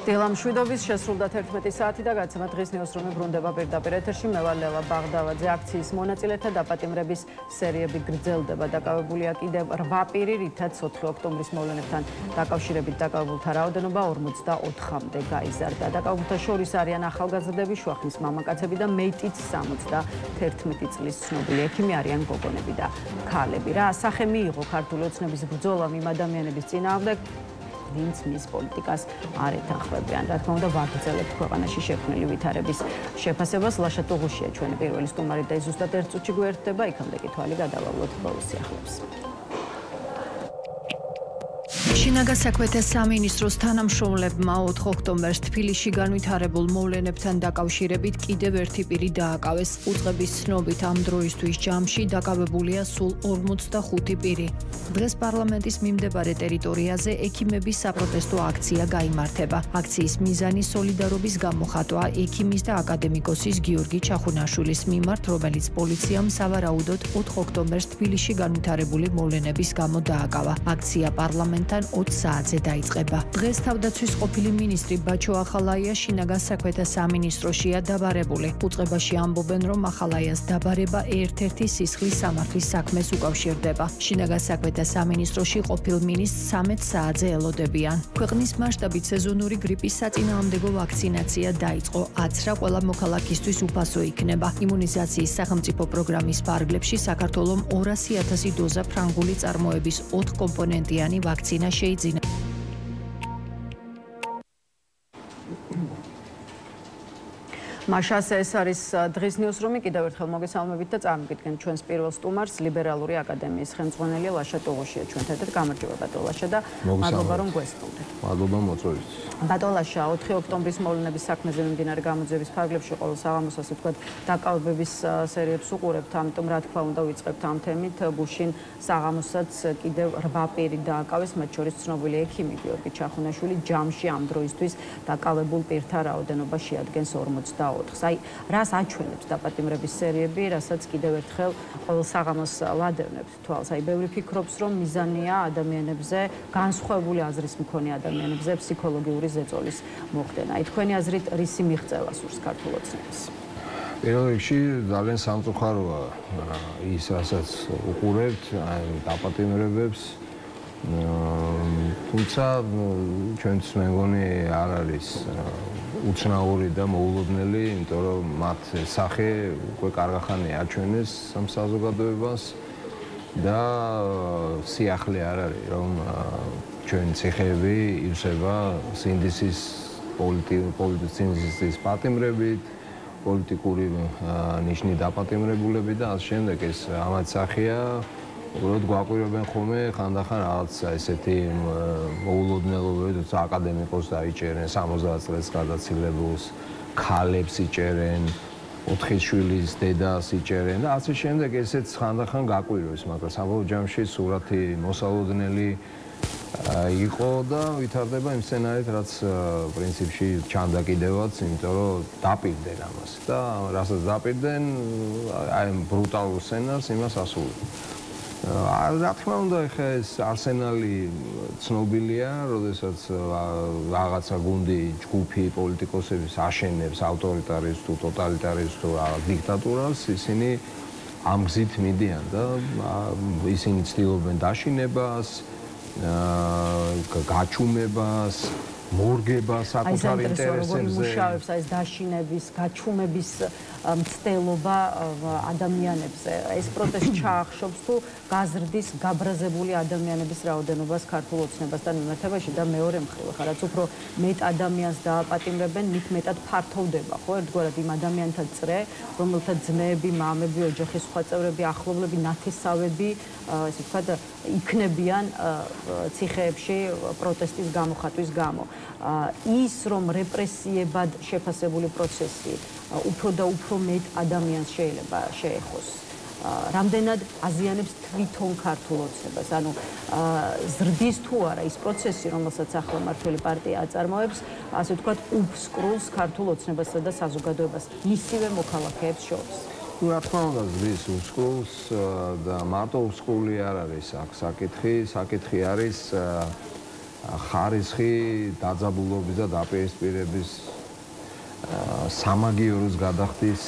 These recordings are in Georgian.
დილამშვიდობის შესრულდა 11 საათი და გაცემა დღის ნიუსრუმი ბრუნდება პირდაპირ ეთერში. მე ვარ ლელა ბაღდავაძე. აქციის მონაწილეთა დაპატიმრების სერიები გრძელდება. დაკავებულია კიდევ 8 პირი, რითაც 4 ოქტომბრის მოვლენებთან დაკავშირებით დაკავებულთა რაოდენობა 44-მდე გაიზარდა. დაკავებულთა შორის არიან ახალგაზრდები, შუახნის მამაკაცები და მეტიც 71 წლის ცნობილი ექიმი, არიან გოგონები და ქალები. რა ასახე მიიღო ქართული ოცნების ბრძოლამ იმ ადამიანების წინააღმდეგ, ვინც მის პოლიტიკას არ ეთანხმებიან. რა თქმა უნდა, ვაგრძელებთ ქვეყანაში შექმნილი ვითარების შეფასებას. ლაშა ტუღუშია ჩვენი პირველი სტუმარი და ზუსტად ერთ წუთში გვერდება, იქამდე კი თვალი გადავავლოთ ბოლოს სიახლეებს. შინაგან საქმეთა სამინისტროს თანამშრომლებმა 4 ოქტომბერს თბილისში განვითარებულ მოვლენებთან დაკავშირებით კიდევ ერთი პირი დააკავეს. უწყების ცნობით ამ დროისთვის ჯამში დაკავებულია სულ 45 პირი. დღეს პარლამენტის მიმდებარე ტერიტორიაზე ექიმების საპროტესტო აქცია გაიმართება. აქციის მიზანი სოლიდარობის გამოხატვა ექიმის და აკადემიკოსის გიორგი ჩახუნაშვილის მიმართ, რომელიც პოლიციამ სავარაუდოდ 4 ოქტომბერს თბილისში განვითარებული მოვლენების გამო დააკავა. აქცია პარლამენტთან 20 საათზე დაიწყება. დღეს თავდაცვის ყოფილი მინისტრი ბაჩო ახალაია შინაგან საქმეთა სამინისტროშია დაბარებული. უწყებაში ამბობენ, რომ ახალაიას დაბარება ერთ-ერთი სისხლის სამართლის საქმეს უკავშირდება. შინაგან საქმეთა სამინისტროში ყოფილ მინისტრს 13 საათზე ელოდებიან. ქვეყნის მასშტაბით სეზონური გრიპის საწინააღმდეგო ვაქცინაცია დაიწყო. აცრა ყველა მოქალაქისთვის უფასო იქნება. იმუნიზაციის სახელმწიფო პროგრამის ფარგლებში საქართველომ 200,000 დოზა ფრანგული წარმოების 4 კომპონენტიანი ვაქცინა შეიძინა. მაშას ეს არის დღის ნიუსრუმი. კიდევ ერთხელ მოგესალმებით და წარმოგიდგენთ ჩვენს პირველ სტუმარს, ლიბერალური აკადემიის ხელმძღვანელი ლაშა ტუღუშია ჩვენთან და გამარჯობა ბატონ ლაშა და მადლობა რომ გვესწრებთ. მადლობა მოწვევით. ბატონ ლაშა, 4 ოქტომბრის მოვლენების საქმეზე მიმდინარე გამოძიების ფარგლებში ყოველ საღამოს ასე ვთქვათ დაკავებების სერიებს უყურებთ, ამიტომ რა თქმა უნდა ვიწყებთ ამ თემით. გუშინ საღამოსაც კიდევ 8 პირი დააკავეს, მათ შორის ცნობილი ექიმი გიორგი ჩახუნაშვილი. ჯამში ამ დროისთვის დაკავებულ პირთა რაოდენობა შეადგენს 44. აი, რას აჩვენებს დაპატიმრების სერიები, რასაც კიდევ ერთხელ ყოველ საღამოს ლადევნებთ თვალს. აი, ბევრი ფიქრობს, რომ მიზანია ადამიანებზე, განსხვავებული აზრის მქონე ადამიანებზე ფსიქოლოგიური ზეწოლის მოხდენა. აი, თქვენი აზრით რისი მიღწევა სურს ქართულ ოცნებას? პირველ რიგში ძალიან სამწუხაროა ის, რასაც უყურებთ, აი, დაპატიმრებებს. თუმცა ჩვენც მე მგონი არ არის უცნაური და მოულოდნელი, იმიტომ რომ მათ სახე უკვე კარგახანი აჩვენეს ამ საზოგადოებას და სიახლე არ არის, რომ ჩვენ ციხეები ივსება სინდისის პოლიტიკის პატიმრებით, პოლიტიკური ნიშნით დაპატიმრებულები და ასე შემდეგ. ეს ამათ სახეა. უბრალოდ გვაკვირვებენ ხოლმე ხანდახან რაღაც ესეთი მოულოდნელობები, თუმცა აკადემიკოს დაიჭერენ, 70 წელს გადაცილებულს, ქალებს იჭერენ, 4 შვილის დედას იჭერენ და ასე შემდეგ. ესეც ხანდახან გაკვირვებს, მაგრამ საბოლოო ჯამში სურათი მოსალოდნელი იყო და ვითარდება იმ სცენარით, რაც პრინციპში ჩანდა კიდევაც, იმიტომ რომ დაპირდნენ ამას და რასაც დაპირდნენ, აი ამ ბრუტალურ სცენარს იმას ასრულებენ. რა თქმა უნდა, ხა ეს არსენალი ცნობილია, როდესაც რაღაცა გუნდი, ჯგუფი პოლიტიკოსების აშენებს ავტორიტარისტულ, ტოტალიტარისტულ დიქტატურას, ისინი ამ გზით მიდიან და ისინი ცდილობენ დაშინებას, გაჩუმებას, მორგებას საკუთარ ინტერესებზე. მუშაობს ეს დაშინების, გაჩუმების მცდელობა ადამიანებზე. ეს პროცესი ჩაახშობს თუ გაზრდის გაბრაზებული ადამიანების რაოდენობას ქართულ ოცნებასთან მიმართებაში და მეორე მხრივ, ხა რაც უფრო მეტ ადამიანს დააპატიმრებენ, მით მეტად ფართოვდება, ხო, ერთგვარად იმ ადამიანთა წრე, რომელთა ძმები, მამები, ოჯახის სხვა წევრები, ახლობლები, ნათესავები, ესე ვთქვათ, იქნებიან ციხეებში პროტესტის გამოხატვის გამო. ის რომ რეპრესიებად შეფასებული პროცესი უფრო და უფრო მეტ ადამიანს შეიძლება შეეხოს. რამდენად აზიანებს თვითონ ქართულ ოცნებას, ანუ ზრდის თუ არა ის პროცესი, რომელსაც ახლა მმართველი პარტია აწარმოებს, ასე ვთქვათ, უბსკრულს ქართულ ოცნებასა და საზოგადოებას მისივე მოქალაქეებს შორის. რა თქმა უნდა, ზრდის უბსკრულს და მარტო უბსკრული არ არის აქ საკითხი. საკითხი არის ხარისხი დაძაბულობის და დაპირისპირების სამაგიეროს გადახდის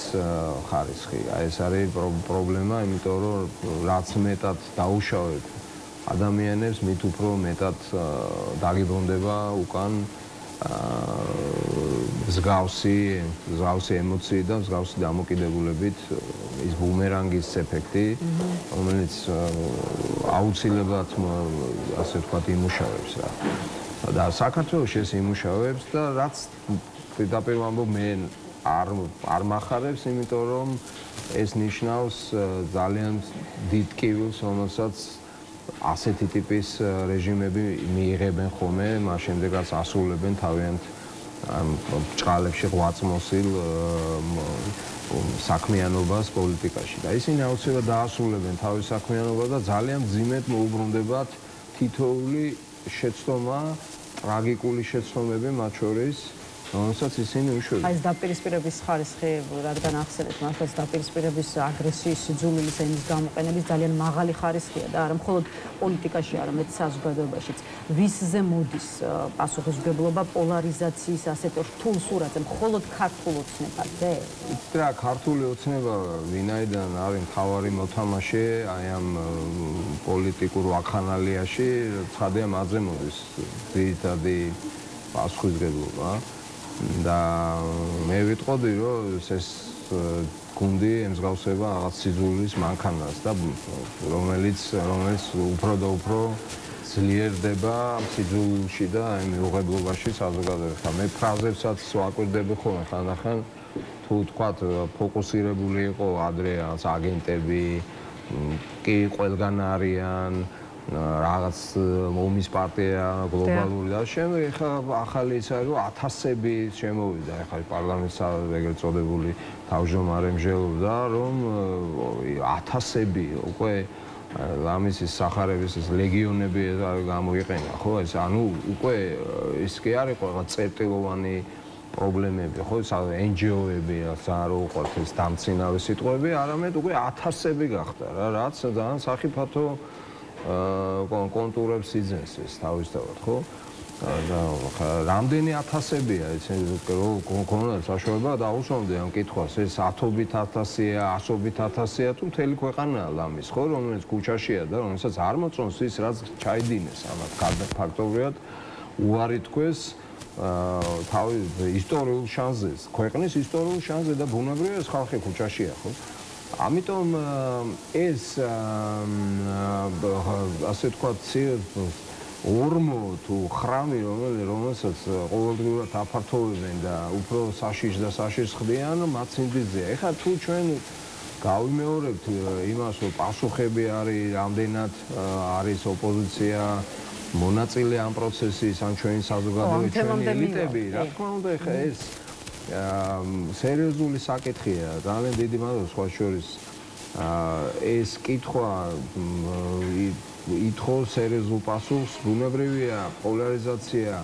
ხარისხი. ეს არის პრობლემა, იმიტომ რომ რაც მეტად დაუშავებ ადამიანებს, მით უფრო მეტად დაგიბრუნდება უკან მსგავსი ემოციი და მსგავსი დამოკიდებულებით ის ბუმერანგის ეფექტი, რომელიც აუცილებლად ასე ვთქვათ იმუშავებს რა. და საქართველოში ეს იმუშავებს და რაც პირდაპირ მე არ მახარებს, იმიტომ რომ ეს ნიშნავს ძალიან დიდ კივილს, რომელსაც ასეთი ტიპის რეჟიმები მიიღებენ ხოლმე, მას შემდეგ რაც ასრულებენ თავიანთ ბრჭყალებში ღვაწლმოსილ საქმიანობას პოლიტიკაში. და ისინი აუცილებლად დაასრულებენ თავის საქმიანობას და ძალიან მძიმედ მოუბრუნდებათ თითოეული შეცდომა, ტრაგიკული შეცდომები მათ შორის, რომელსაც ისინი უშვებენ. ეს დაპირისპირების ხარისხი, რადგან ახსენეთ, მართლაც დაპირისპირების აგრესიის, სიძულვილის ენის გამოყენების ძალიან მაღალი ხარისხია და არა მხოლოდ პოლიტიკაში, არამედ საზოგადოებაშიც. ვისზე მოდის პასუხისმგებლობა პოლარიზაციის ასეთ რთულ სურათზე, მხოლოდ ქართულ ოცნებაზე? რა, ქართული ოცნება ვინაიდან არის მთავარი მოთამაშე აი ამ პოლიტიკურ ვაქხანალიაში, ცხადია მათზე მოდის ძირითადი პასუხისმგებლობა. და მე ვიტყოდი, რომ ეს გუნდი ემსგავსება რაღაც სიძულვილის მანქანას და რომელიც უფრო და უფრო ძლიერდება სიძულვილში და აი მიუღებლობაში საზოგადოებასთან. მე ფრაზებსაც ვაკვირდები ხოლმე ხანდახან, თუ თქვათ ფოკუსირებული იყო ადრე რაღაც აგენტები, კი ყველგან არიან რაღაც ომის პარტია გლობალური და შემდეგ ახლა ახალი ის არის რომ ათასები შემოვიდა ახლა პარლამენტს ეგრეთ წოდებული თავმჯდომარე მსჯელობდა რომ ათასები უკვე ლამისის სახარების ეს ლეგიონები გამოიყენა ხო ეს ანუ უკვე ის კი არის ყველა წერტილოვანი პრობლემები ხო ეს NGO-ები არ უყვართ ეს დამცინავი სიტყვები არამედ უკვე ათასები გახდა რა რაც ძალიან სახიფათო კონტურებს იძენს ეს თავისთავად, ხო? და რამდენი ათასებია ეს კონკრეტულად საშუალება დაუსვამდი ამ კითხვას, ეს 10-ობით 1000-ია, 100-ობით 1000-ია თუ მთელი ქვეყანაა ლამის, ხო, რომელიც ქუჩაშია და რომელსაც არ მოწონს ის, რაც ჩაიდინეს ამათ ფაქტობრივად უარი თქვეს თავის ისტორიულ შანსზე, ქვეყნის ისტორიულ შანსზე და ბუნებრივია ეს ხალხი ქუჩაშია, ხო? ამიტომ ეს ასე ვთქვათ ორმო თუ ხრამი რომელსაც ყოველდღიურად აფართოვებენ და უფრო საშიშს და საშიშს ხდიან მათ სინდისზეა. ეხლა თუ ჩვენ გავიმეორებთ იმას რომ პასუხები არის რამდენად არის ოპოზიცია მონაწილე ამ პროცესის ან ჩვენი საზოგადოების ჩვენი ელიტები რა თქმა უნდა ეხლა ეს სერიოზული საკითხია, ძალიან დიდი მადლობა სხვა შორის. ეს კითხვა ითხოვს სერიოზულ პასუხს, ბუნებრივია პოლარიზაცია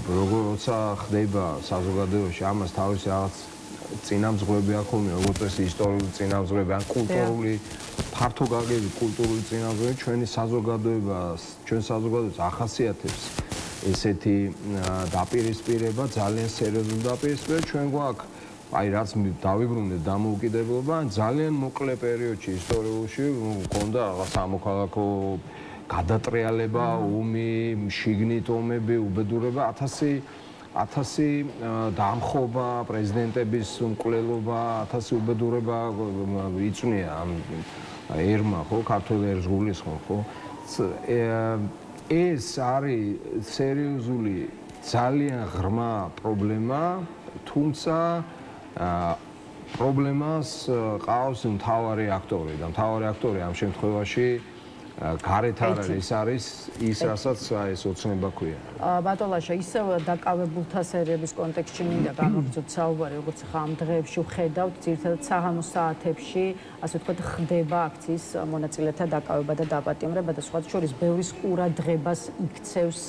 როცა ხდება საზოგადოებაში, ამას თავისი რაღაც წინამძღვრები აქვს ხოლმე, როგორც ეს ისტორიული წინამძღვრები, ან კულტურული ფართო გაგებით კულტურული წინამძღვრები ჩვენი საზოგადოებას, ჩვენ საზოგადოებას ახასიათებს. ესეთი დაპირისპირება ძალიან სერიოზული დაპირისპირება ჩვენ გვაქვს აი რაც დავიბრუნდეთ დამოუკიდებლობა ძალიან მოკლე პერიოდში ისტორიაში მქონდა რაღაც სამოქალაქო გადატრიალება ომი შიგნით ომები უბედურება 1000 დამხობა პრეზიდენტების მკვლელობა 1000 უბედურება იწვნია ამ ერმა ხო ქართულ ერს გულისხმობ ხო ეს არის სერიოზული ძალიან ღრმა პრობლემა, თუმცა პრობლემას ყავს მთავარი აქტორი და მთავარი აქტორი ამ შემთხვევაში გარეთ არ არის, არის ის, რასაც ეს ოცნება ქვია. ბატონლაშა, ისევ დაკავებულთა სერიების კონტექსტში მინდა გამოგცოთ საუბარი, როგორც ხა ამ დღეებში ვხედავთ, ძირითადად საღამოს საათებში, ასე ვთქვათ, ხდება აქციის მონაწილეთა დაკავება და დაპატიმრება და სხვა შორის ბევრის ყურადღებას იქცევს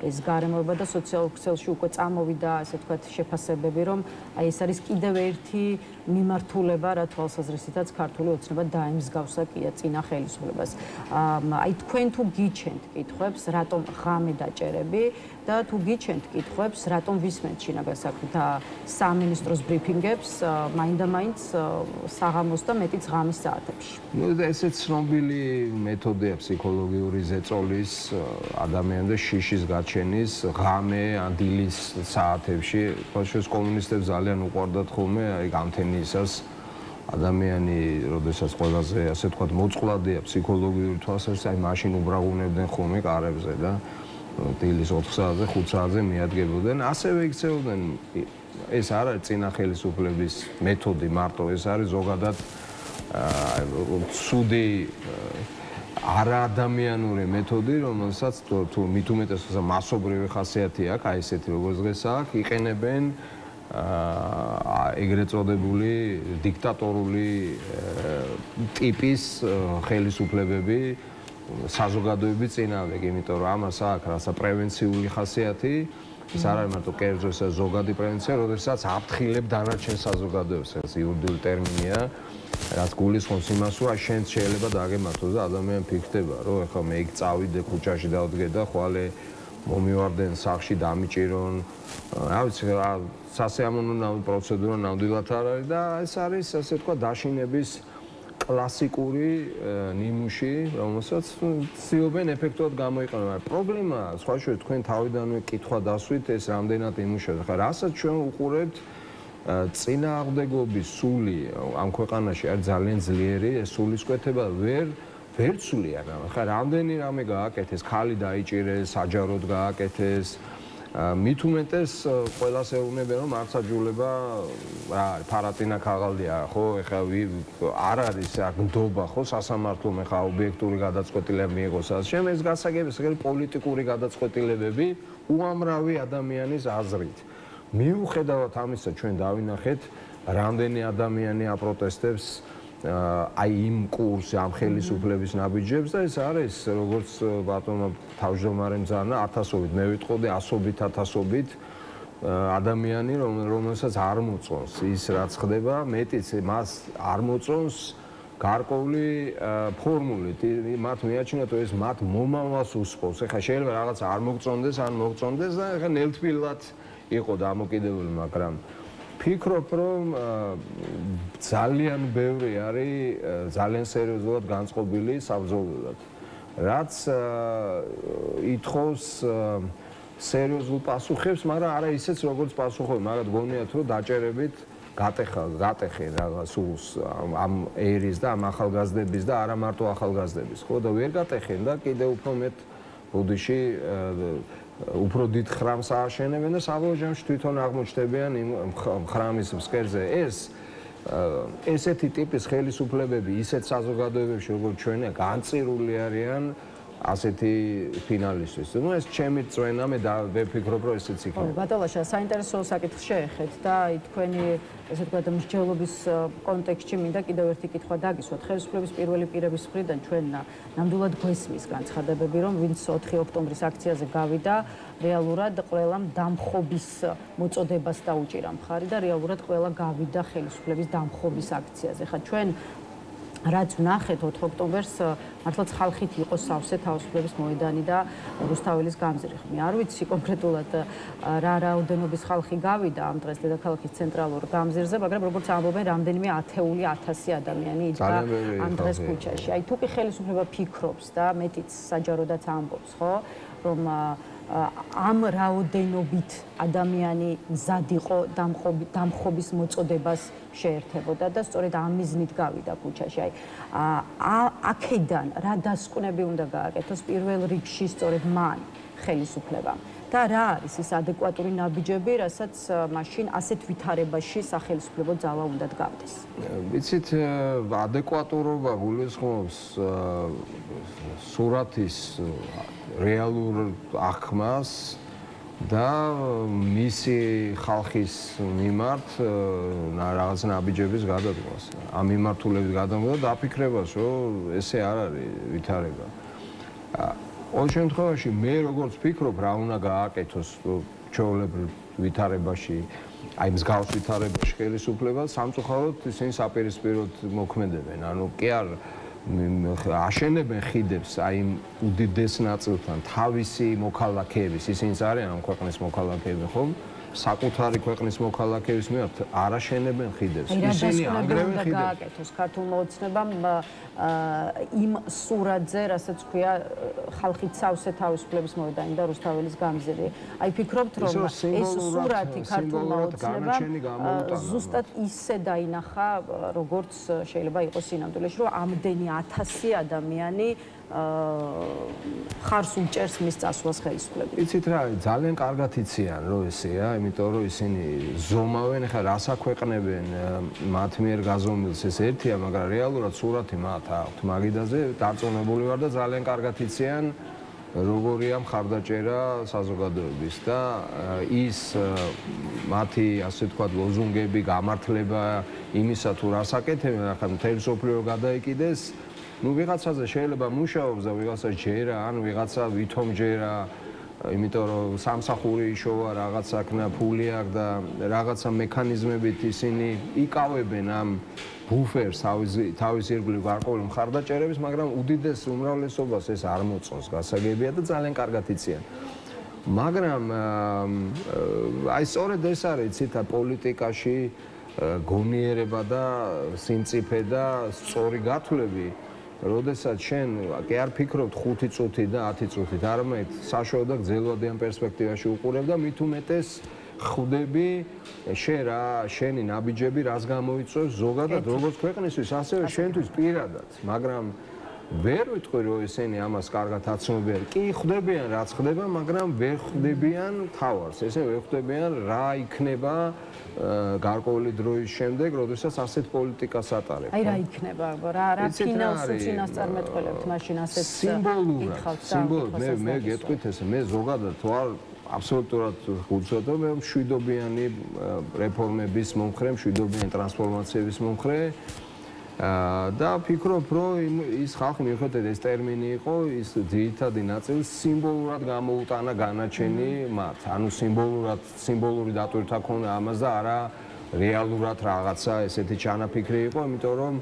ეს გარემოება და სოციალურ ქსელში უკვე წამოვიდა, ასე ვთქვათ, შეფასებები, რომ აი ეს არის კიდევ ერთი მიმართულება რა თვალსაზრისითაც ქართული ოცნება დაემსგავსა კიდე წინა ხელისუფლებას. აი თქვენ თუ გიჩენთ კითხვებს, რატომ ღამე დაჭერები და თუ გიჩენთ კითხვებს, რატომ ვისმენთ შინაგან საქმეთა სამინისტროს ბრიფინგებს მაინდა-მაინც საღამოს და მეტიც ღამის საათებში. ნუ ესე ცნობილი მეთოდია ფსიქოლოგიური ზეწოლის ადამიანদের შიშის გაჩენის ღამე ან დილის საათებში. ხოშოს კომუნისტებს ძალიან უყვარდათ ხოლმე აი გამთენიისას ადამიანი, როდესაც ყველაზე ასე ვთქვათ მოწყვლადია ფსიქოლოგიური თვალსაზრისით, აი მაშინ უბრაღუნებდნენ ხოლმე კარებზე და დილის 4 საათზე, 5 საათზე მიადგებოდნენ. ასევე იქცეოდნენ ეს არ არის წინა ხელისუფლების მეთოდი მარტო, ეს არის ზოგადად ცუდი არაადამიანური მეთოდი, რომელსაც თუ მით უმეტეს მასობრივი ხასიათი აქვს, აი ესეთი როგორც დღეს აქვს, იყენებენ ეგრეთ წოდებული დიქტატორული ტიპის ხელისუფლებები საზოგადოების წინააღმდეგ, იმიტომ რომ ამას აქვს რაცა პრევენციული ხასიათი, ეს არ არის მარტო კერძო, ეს არის ზოგადი პრევენცია, როდესაც აფრთხილებ დანარჩენ საზოგადოებას, ეს იურიდიული ტერმინია, რაც გულისხმობს იმას, რომ შენც შეიძლება დაგემართოს და ადამიანი ფიქრდება, რომ ეხლა მე იქ წავიდე ქუჩაში დავდგე და ხვალე მომივარდნენ სახლში დამიჭირონ, რა ვიცი, სასიამოვნო პროცედურა ნამდვილად არ არის და ეს არის ასე თქვა დაშინების კლასიკური ნიმუში, რომელსაც ცდილობენ ეფექტურად გამოიყენონ. მაგრამ პრობლემა, სხვა შორის თქვენ თავიდანვე კითხვა დასვით, ეს რამდენად იმუშავებს. ხა რასაც ჩვენ უყურებთ წინააღმდეგობის სული ამ ქვეყანაში არის ძალიან ძლიერი, ეს სულისკვეთება ვერ ცვლიან. ხა რამდენი რამე გააკეთეს, ხალი დაიჭირეს, საჯაროდ გააკეთეს. მით უმეტეს ყველას ეუბნებიან რომ მართლმსაჯულება რა არის ფარატინა ქაღალდია ხო ეხლა არ არის აქ ნდობა ხო სასამართლომ ეხლა ობიექტური გადაწყვეტილება მიიღოს ამ ეს გასაგებია ეს პოლიტიკური გადაწყვეტილებები უამრავი ადამიანის აზრით მიუხედავად ამისა ჩვენ დავინახეთ რამდენი ადამიანი აპროტესტებს აი იმ კურსს ამ ხელისუფლების ნაბიჯებს და ეს არის როგორც ბატონო თავმჯდომარემ ზანა ათასობით მე ვიტყოდი ასობით ათასობით ადამიანი რომელსაც არ მოწონს ის რაც ხდება მეტიც მას არ მოწონს გარკვეული ფორმულით მათ მიაჩნიათ რომ ეს მათ მომავალს უსწრებს ეხლა შეიძლება რაღაც არ მოგწონდეს ან მოგწონდეს და ეხლა ნელთბილად იყო დამოკიდებული მაგრამ ფიქრობ რომ ძალიან ბევრი არის ძალიან სერიოზულად განწყობილი საბრძოლველად რაც ითხოვს სერიოზულ პასუხებს მაგრამ არა ისეც როგორც პასუხობენ მაგრამ გონიათ რომ დაჭერებით გატეხენ რაღაც სულს ამ ერის და ამ ახალგაზრდების და არა მარტო ახალგაზრდების ხო და ვერ გატეხენ და კიდევ უფრო მეტ ბუდიში უფრო დიდ ხრამს ააშენებენ და საბოლოო ჯამში თვითონ აღმოჩნდებიან იმ ხრამის მსკერზე ესეთი ტიპის ხელისუფლებები ისეთ საზოგადოებებში როგორც ჩვენი განწირული არიან ასეთი ფინალისტვის. ნუ ეს ჩემი წვენა მე ვფიქრობ რომ ესეც იქნება. ბატონაშა საინტერესო საკითხს შეეხეთ და თქვენი ესე ვთქვათ მსჯელობის კონტექსტში მინდა კიდევ ერთი კითხვა დაგისვათ. ხელისუფლების პირველი პირების მხრიდან ჩვენ ნამდვილად გვესმის განცხადებები რომ ვინც 4 ოქტომბრის აქციაზე გავიდა რეალურად ყველამ დამხობის მოწოდებას დაუჭირა მხარი და რეალურად ყველა გავიდა ხელისუფლების დამხობის აქციაზე. ხა ჩვენ რაც ვნახეთ 4 ოქტომბერს მართლაც ხალხით იყო სავსე თავისუფლების მოედანი და რუსთაველის გამზირიხი. არ ვიცი კონკრეტულად რა რაოდენობის ხალხი გავიდა ამ დღეს დედაქალაქის ცენტრალურ გამზირზე, მაგრამ როგორც ამბობენ, რამდენიმე ათეული 1000 ადამიანი იდგა ამ დღეს ქუჩაში. აი თუ კი ხელისუფლება ფიქრობს და მეტიც საჯაროდაც ამბობს, ხო, რომ ამ რაოდენობით ადამიანი მზად იყო დამხობის მოწოდებას შეერთებოდა და სწორედ ამ მიზნით გავიდა ქუჩაში. აი აქედან რა დასკვნები უნდა გააკეთოს პირველ რიგში სწორედ მან ხელისუფლებამ და რა არის ის ადეკვატური ნაბიჯები, რასაც მაშინ ასეთ ვითარებაში სახელმწიფო ძალა უნდა გავდეს. ვიცით, ადეკვატურობა გულისხმობს სურათის რეალურ აღქმას და მისი ხალხის მიმართ რაღაც ნაბიჯების გადადგმას. ამ მიმართულების გადადგმა და დაფიქრებას, რომ ესე არ არის ვითარება. ყოველ შემთხვევაში მე როგორც ფიქრობ, რა უნდა გააკეთოს ჩვეულებრივ ვითარებაში აი მსგავს ვითარებაში ხელისუფლებას სამწუხაროდ ისინი საპირისპიროდ მოქმედებენ. ანუ კი არ აშენებენ ხიდებს აი უდიდეს ნაწილთან თავისი მოქალაქეების, ისინიც არიან ამ ქვეყნის მოქალაქეები, ხომ? საკუთარი ქვეყნის მოქალაქეების მიერ არ აშენებენ ხიდებს. ისინი ანგრევენ ხიდებს. გააკეთოს ქართულმა ოცნებამ იმ სურათზე, რასაც ქვია ხალხი ცავსე თავისუფლების მოედანი და რუსთაველის გამზირი. აი ფიქრობთ რომ ეს სურათი ქართულმა ოცნებამ ზუსტად ისე დაინახა, როგორც შეიძლება იყოს სინამდვილეში, რომ ამდენი 1000 ადამიანი ხარს უჭერს მის წასვლას ხელისუფლებას. იცით რა, ძალიან კარგად იციან რომ ესეა, იმიტომ რომ ისინი ზომავენ, ხა რას აქვეყნებენ მათ მიერ გაზომილს ეს ერთია, მაგრამ რეალურად სურათი მათ აქვთ მაგიდაზე, დარწმუნებული ვარ და ძალიან კარგად იციან როგორია მხარდაჭერა საზოგადოების და ის მათი ასე ვთქვათ ლოზუნგები, გამართლება იმისა თუ რას აკეთებენ, ახლა მთელი სოფლიო გადაიკიდეს ну ვიღაცაზე შეიძლება მუშაობს და ვიღაცა ჯერა, ან ვიღაცა ვითომ ჯერა, იმიტომ რომ სამსახური იშოვა, რაღაცა ქნა ფული აქვს და რაღაცა მექანიზმებით ისინი იკავებენ ამ ბუფერს თავის ირგვლივ გარკვეული მხარდაჭერების, მაგრამ უდიდეს უმრავლესობას ეს არ მოწონს, გასაგებია და ძალიან კარგად იციან. მაგრამ აი სწორედ ეს არის ცითა პოლიტიკაში გონიერება და სიმწიფე და სწორი გათვლები. როდესაც შენ კი არ ფიქრობთ 5 წუთი და 10 წუთით, არამედ საშუალო და გრძელვადიან პერსპექტივაში უყურებ და მით უმეტეს ხვდები შენი ნაბიჯები რას გამოიწვევს ზოგადად როგორც ქვეყნისთვის, ასევე შენთვის პირადად, მაგრამ ვერ ვიტყვი რომ ესენი ამას კარგად აცნობიან. კი ხვდებიან რაც ხდება, მაგრამ ვერ ხვდებიან თავარს. ესე ვერ ხვდებიან რა იქნება გარკვეული დროის შემდეგ, როდესაც ასეთ პოლიტიკას ატარებ. აი რა იქნება, რა ფინალს უწინასწარმეტყველებთ მაშინ ასეთ სიმბოლურად მე გეტყვით ესე, მე ზოგადად ვარ აბსოლუტურად უცოდო, მე მშვიდობიანი რეფორმების მომხრე, მშვიდობიანი ტრანსფორმაციების მომხრე და ფიქრობ, რომ ის ხალხი მიუხედავად ეს ტერმინი იყო, ის ძირითადი ნაწილი სიმბოლურად გამოუტანა განაჩენი მათ. ანუ სიმბოლური დატვირთვა ქონდა ამას და არა რეალურად რაღაცა ესეთი ჩანაფიქრი იყო, იმიტომ რომ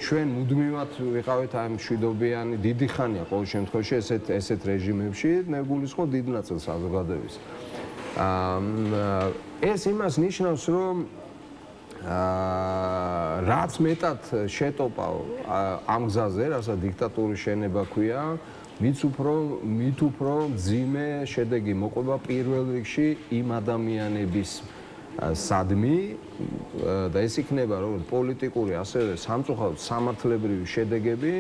ჩვენ მუდმივად ვიყავით ამ მშვიდობიანი დიდი ხანია ყოველ შემთხვევაში ესეთ რეჟიმებში, მე გულისხმობ დიდ ნაწილს საზოგადოების. ეს იმას ნიშნავს, რომ რაც მეტად შეტოპავ ამ გზაზე, რასაც დიქტატურის შენება ქვია, მით უფრო მძიმე შედეგი მოყვება პირველ რიგში იმ ადამიანების სადმი და ეს იქნება როგორც პოლიტიკური, ასევე სამწუხაროდ სამართლებრივი შედეგები,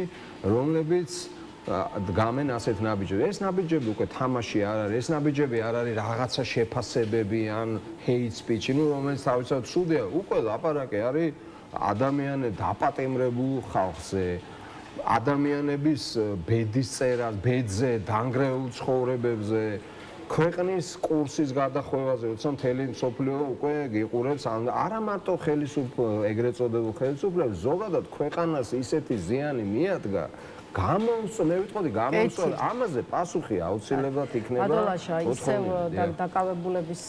რომლებიც გამენ ასეთ ნაბიჯებს. ეს ნაბიჯები უკვე თამაში არ არის, ეს ნაბიჯები არ არის რაღაცა შეფასებები ან hate speech, რომელიც თავისთავად სუდია, უკვე ლაპარაკი არის ადამიანების დაპატიმრებულ ხალხზე, ადამიანების ბედის წერას, ბედზე, დანგრეულ ცხოვრებებზე, ქვეყნის კურსის გადახვევაზე, როცა მთელი მსოფლიო უკვე გიყურებს, არა მარტო ეგრეთ წოდებულ ხელისუფლებას, ზოგადად ქვეყანას ისეთი ზიანი მიადგა, მე ვიტყოდი გამოსწორ ამაზე პასუხი აუცილებლად იქნება. ადოლაშა ისევ დაკავებულების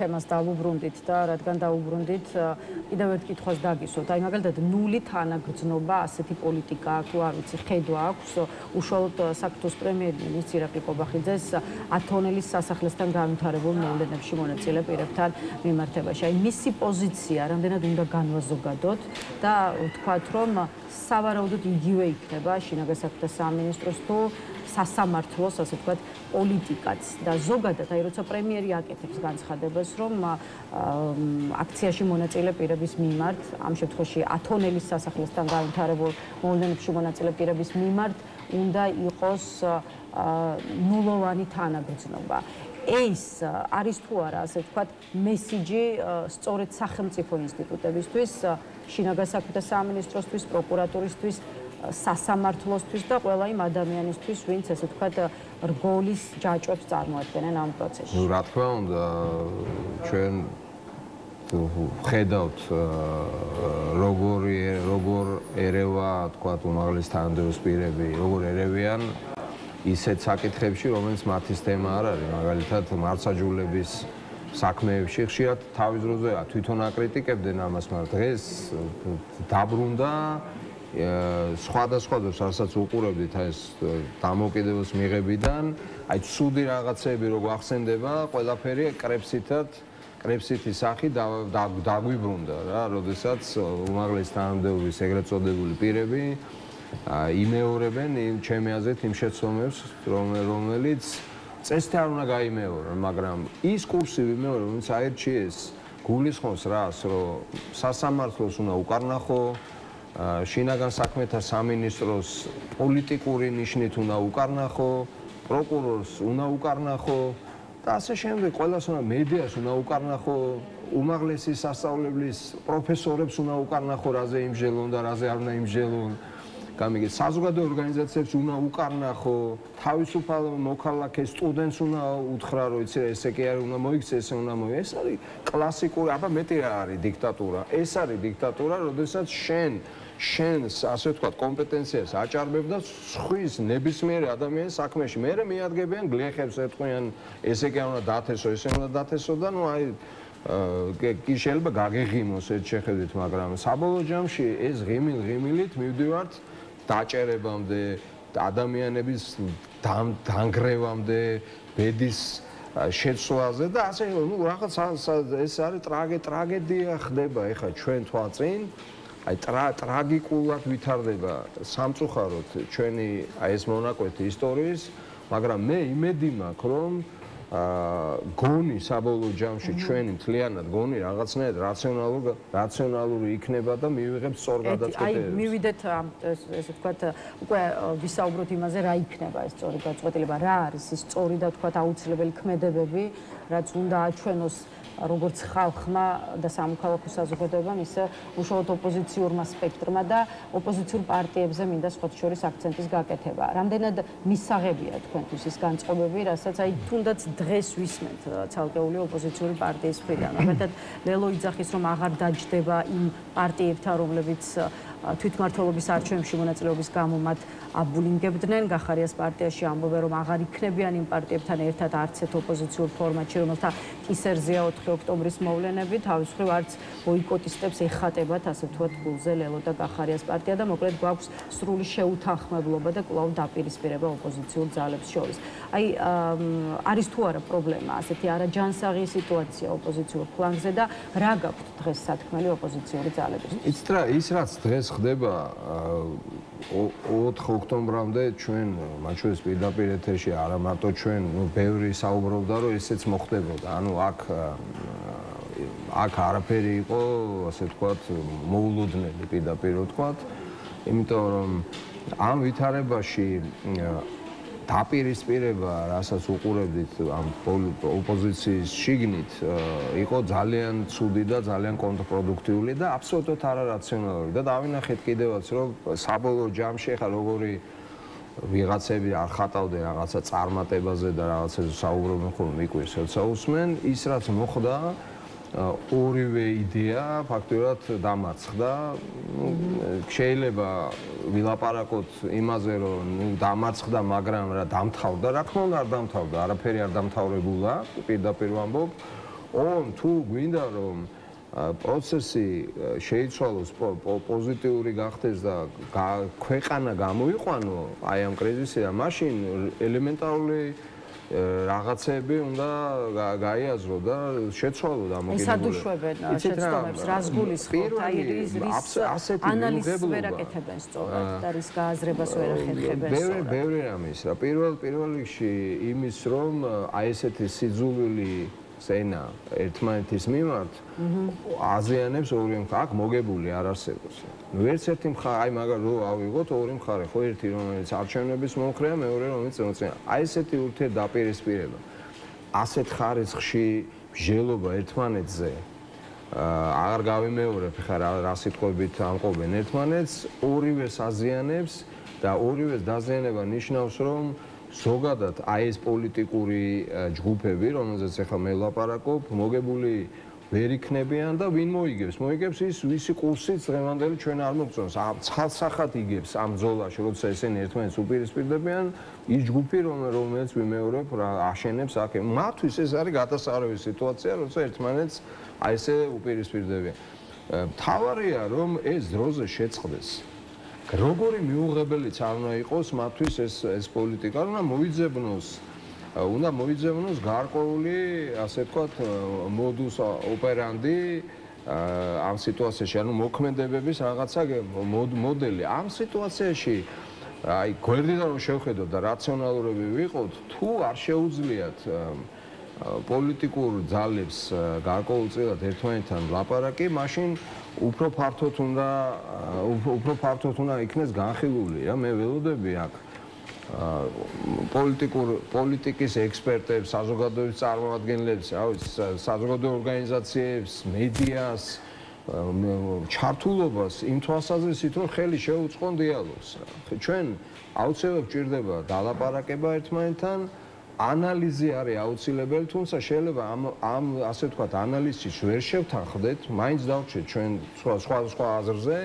თემას დავუბრუნდით და რადგან დავუბრუნდით, კიდევ ერთ კითხვას დაგისვათ. აი მაგალითად ნული თანაგრძნობა ასეთი პოლიტიკა აქვს, თუ არ ვიცი, ხედვა აქვს უშუალოდ საქართველოს პრემიერ-მინისტრ ირაკლი ყობახიძეს ათონელის სასახლესთან განვითარებულ მოვლენებში მონაწილე პირებთან მიმართებაში. აი მისი პოზიცია რამდენად უნდა განვაზოგადოთ და ვთქვათ, რომ სავარაუდოდ იგივე იქნება შინაგან საქმეთა სამინისტროს თუ სასამართლოს, ასე ვთქვათ, პოლიტიკაც და ზოგადად, აი როცა პრემიერი აკეთებს განცხადებას, რომ აქციაში მონაწილე პირების მიმართ, ამ შემთხვევაში ათონელის სასახლესთან განვითარებულ მოვლენებში მონაწილე პირების მიმართ უნდა იყოს ნულოვანი თანაგრძნობა. ეს არის თუ არა, ასე ვთქვათ, მესიჯი სწორედ სახელმწიფო ინსტიტუტებისთვის, შინაგან საქმეთა სამინისტროსთვის, პროკურატურისთვის, სასამართლოსთვის და ყველა იმ ადამიანისთვის, ვინც ესე ვთქვათ, რგოლის ჯაჭვებს წარმოადგენენ ამ პროცესში. რა თქმა უნდა, ჩვენ ხედავთ როგორ ერევა, ვთქვათ, უმაღლეს თანამდებობის პირები, როგორ ერევიან ისეთ საკითხებში, რომელიც მათის თემა არ არის, მაგალითად, მართლმსაჯულების საქმეებში ხშირად თავის დროზე თვითონ აკრიტიკებდნენ ამას, მაგრამ დღეს დაბრუნდა სხვადასხვა დროს, რასაც უყურებდით ეს დამოუკიდებლობის მიღებიდან, აი ცუდი რაღაცები რო გვახსენდება, ყველაფერი კრებსითი სახით დაგვიბრუნდა რა, როდესაც უმაღლესი თანამდებობის ეგრეთ წოდებული პირები იმეორებენ ჩემი აზრით იმ შეცდომებს, რომელიც წესით არ უნდა გაიმეორონ, მაგრამ ის კურსი ვიმეორებ, რომელიც აირჩიეს გულისხმობს რას, რომ სასამართლოს უნდა უკარნახო, შინაგან საქმეთა სამინისტროს პოლიტიკური ნიშნით უნდა უკარნახო, პროკურორს უნდა უკარნახო და ასე შემდეგ, ყველას უნდა მედიას უნდა უკარნახო, უმაღლესი სასწავლებლის პროფესორებს უნდა უკარნახო, რაზე იმსჯელონ და რაზე არ უნდა იმსჯელონ. გამიგეთ, საზოგადო ორგანიზაციებს უნდა უკარნახო, თავისუფალ მოქალაქეს სტუდენტს უნდა უთხრა, რომ იცი ესე კი არ უნდა მოიქცე, ესე უნდა მოიქცე. ეს არის კლასიკური, აბა მეტი რა არის დიქტატურა. ეს არის დიქტატურა, როდესაც შენს, ასე ვთქვათ, კომპეტენციას აჭარბებ და სხვის ნებისმიერ ადამიანის საქმეში. მე მიადგებიან გლეხებს, ეთქვიან, ესე კი არ უნდა დათესო, ესე უნდა დათესო და ნუ აი კი შეიძლება გაგეღიმოს ერთ შეხედვით, მაგრამ საბოლოო ჯამში ეს ღიმილით მივდივართ დაჭერებამდე, ადამიანების დანგრევამდე, ბედის შეცვლაზე და ასე ნუ რაღაც ეს არის ტრაგედია ხდება ეხლა ჩვენ თვალწინ. აი ტრაგიკულად ვითარდება სამწუხაროდ ჩვენი აი ეს მონაკვეთი ისტორიის, მაგრამ მე იმედი მაქვს, რომ გონი საბოლოო ჯამში ჩვენი მთლიანად გონი რაღაცნაირად რაციონალური იქნება და მივიღებთ სწორ გადაწყვეტილებებს. აი მივიდეთ ესე ვთქვათ უკვე ვისაუბროთ იმაზე რა იქნება ეს სწორი გადაწყვეტილება, რა არის ის სწორი და ვთქვათ აუცილებელი ქმედებები, რაც უნდა აჩვენოს როგორც ხალხმა და სამოქალაქო საზოგადოებამ, ისე უშუალოდ ოპოზიციურმა სპექტრმა და ოპოზიციურ პარტიებზე მინდა სხვათა შორის აქცენტის გაკეთება. რამდენად მისაღებია თქვენთვის ის განწყობები, რასაც აი თუნდაც დღეს ვისმენთ ცალკეული ოპოზიციური პარტიის მხრიდან. მაგალითად, ლელო იძახის, რომ აღარ დაჯდება იმ პარტიებთან, რომლებიც თვითმმართველობის არჩევნებში მონაწილეობის გამო მათ აბულინგებდნენ, გახარიას პარტიაში ამბობენ, რომ აღარ იქნებიან იმ პარტიებთან ერთად არც ერთ ოპოზიციურ ფორმატში, რომელთა კისერზეა 4 ოქტომბრის მოვლენები, თავის მხრივ არც ბოიკოტისტებს ეხატებათ, ასე ვთქვათ, გულზე ლელო და გახარიას პარტია და მოკლედ გვაქვს სრული შეუთანხმებლობა და კვლავ დაპირისპირება ოპოზიციურ ძალებს შორის. აი არის თუ არა პრობლემა, ასეთი არაჯანსაღი სიტუაცია ოპოზიციურ ფლანგზე და რა გაქვთ დღეს სათქმელი ოპოზიციური ძალებისთვის? ის რაც დღეს ხდება 4 ოქტომბრამდე ჩვენ მათ შორის პირდაპირ ეთერში არა მარტო ჩვენ, ნუ ბევრი საუბრობდა, რომ ესეც მოხდებოდა. ანუ აქ არაფერი იყო, ასე ვთქვათ, მოულოდნელი პირდაპირ ვთქვათ, იმიტომ რომ ამ ვითარებაში დაპირისპირება, რასაც უყურებდით ამ ოპოზიციის შიგნით, იყო ძალიან ცუდი და ძალიან კონტრპროდუქტიული და აბსოლუტურად არარაციონალური. და დავინახეთ კიდევაც, რომ საბოლოო ჯამში ახლა როგორი ვიღაცები არ ხატავდნენ რაღაცა წარმატებაზე და რაღაცაზე საუბრობენ ხოლმე მიკვირს, როცა უსმენ, ის რაც მოხდა, ორივე იდეა ფაქტურად დამარცხდა. შეიძლება ვილაპარაკოთ იმაზე, რომ დამარცხდა, მაგრამ რა დამთავრდა, რა თქმა უნდა არ დამთავრდა, არაფერი არ დამთავრებულა, პირდაპირ ვამბობ. თუ გვინდა რომ პროცესი შეიცვალოს, პოზიტიური გახდეს და ქვეყანა გამოიყვანო აი ამ კრიზისიდან, მაშინ ელემენტარული რაღაცები უნდა გაიაზრო და შეცვალო დამოკიდებულება. ესადუშვებენ შეცდომებს, რას გულისხმობთ? აი რის ანალიზს ვერ აკეთებენ სწორად და რის გააზრებას ვერ ახერხებენ სწორად. ბევრი რამე ის რა. პირველ რიგში იმის, რომ აი ესეთი სიძულვილი სენა ერთმანეთის მიმართ აზიანებს ორი მხარე. აქ მოგებული არ არსებობს. ვერც ერთი მხარე, აი მაგალითად რო ავიღოთ ორი მხარე, ხო, ერთი რომელიც არჩევნების მომხრეა, მეორე რომელიც ემოცია. აი ესეთი ურთიერთდაპირისპირება. ასეთ ხარისხში მსჯელობა ერთმანეთზე აღარ გავიმეორებ ხა რა სიტყვებით ამყობენ ერთმანეთს, ორივეს აზიანებს და ორივეს დაზიანება ნიშნავს, რომ ზოგადად აი ეს პოლიტიკური ჯგუფები, რომელზეც ახლა მე ვლაპარაკობ, მოგებული ვერ იქნებიან და ვინ მოიგებს? მოიგებს ის, ვისი კურსიც დღევანდელი ჩვენ არ მოგწონს. ცალსახად იგებს ამ ბრძოლაში, როცა ესენი ერთმანეთს უპირისპირდებიან, ის ჯგუფი, რომელიც ვიმეორებ, აშენებს აქ. მათთვის ეს არის გადასარევი სიტუაცია, როცა ერთმანეთს აი ესე უპირისპირდებიან. მთავარია, რომ ეს დროზე შეწყდეს. როგორი მიუღებელიც არ უნდა იყოს მათთვის ეს პოლიტიკა, რომ უნდა მოიძებნოს გარკვეული, ასე ვთქვათ, modus operandi ამ სიტუაციაში, ანუ მოქმედებების რაღაცა მოდელი. ამ სიტუაციაში აი გვერდიდან რომ შევხედოთ და რაციონალურები ვიყოთ, თუ არ შეუძლიათ პოლიტიკურ ძალებს გარკვეულწილად ერთმანეთთან ლაპარაკი, მაშინ უფრო ფართოდ უნდა იქნეს განხილული რა. მე ველოდები აქ პოლიტიკის ექსპერტებს, საზოგადოების წარმომადგენლებს, საზოგადო ორგანიზაციებს, მედიას, ჩართულობას იმ თვალსაზრისით, რომ ხელი შეუწყონ დიალოგს. ჩვენ აუცილებლად გვჭირდება დალაპარაკება ერთმანეთთან, ანალიზი არის აუცილებელი, თუმცა შეიძლება ამ ასე ვთქვათ, ანალიზის ვერ შევთანხმდეთ, მაინც დავჭერთ ჩვენ სხვა აზრზე,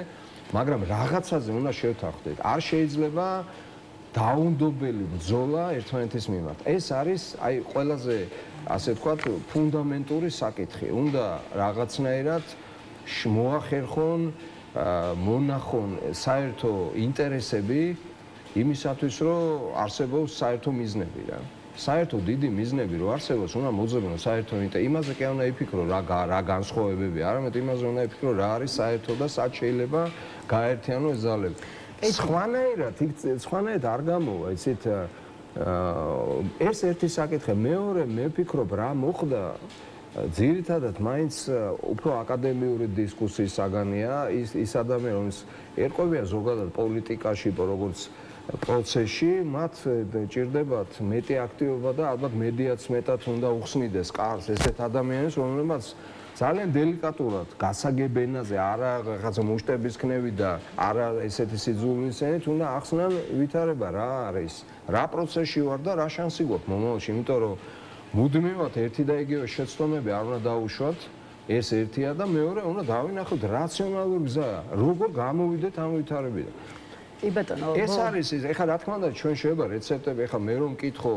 მაგრამ რაღაცაზე უნდა შევთანხმდეთ. არ შეიძლება დაუნდობელი ბრძოლა ერთმანეთის მიმართ. ეს არის აი ყველაზე ასე ვთქვათ, ფუნდამენტური საკითხი. უნდა რაღაცნაირად მოახერხონ, მონახონ საერთო ინტერესები იმისათვის, რომ არსებობს საერთო მიზნები რა. საერთო დიდი მიზნები რო არსებობს, უნდა მოძებნონ საერთო იმაზე კი არ უნდა იფიქრო რა განსხვავებები, არამედ იმაზე უნდა იფიქრო რა არის საერთო და სად შეიძლება გაერთიანო ეს ძალები. სხვანაირად არ გამოვა, იცით, ეს ერთი საკითხი, მეორე მე ვფიქრობ რა მოხდა, ძირითადად მაინც უფრო აკადემიური დისკუსიის საგანია, ის ადამიანი, რომელიც ერკვევია ზოგადად პოლიტიკაში, როგორც პროცესში, მათ ჭირდებათ მეტი აქტივობა და ალბათ მედიაც მეტად უნდა უხსნიდეს კარს ესეთ ადამიანებს, რომლებმაც ძალიან დელიკატურად გასაგებ ენაზე, არა რაღაცა მუშტების ქნევი და არა ესეთი სიძულვის ენით უნდა ახსნან ვითარება რა არის, რა პროცესში ვარ და რა შანსი გვაქვს მომავალში, იმიტომ რომ მუდმივად ერთი და იგივე შეცდომები არ უნდა დაუშვათ, ეს ერთია და მეორე უნდა დავინახოთ რაციონალური გზა, როგორ გამოვიდეთ ამ ვითარებიდან. კი ბატონო, ეს არის ის, ეხლა რა თქმა უნდა ჩვენ შეიძლება რეცეპტები, ეხლა მე რომ მკითხო,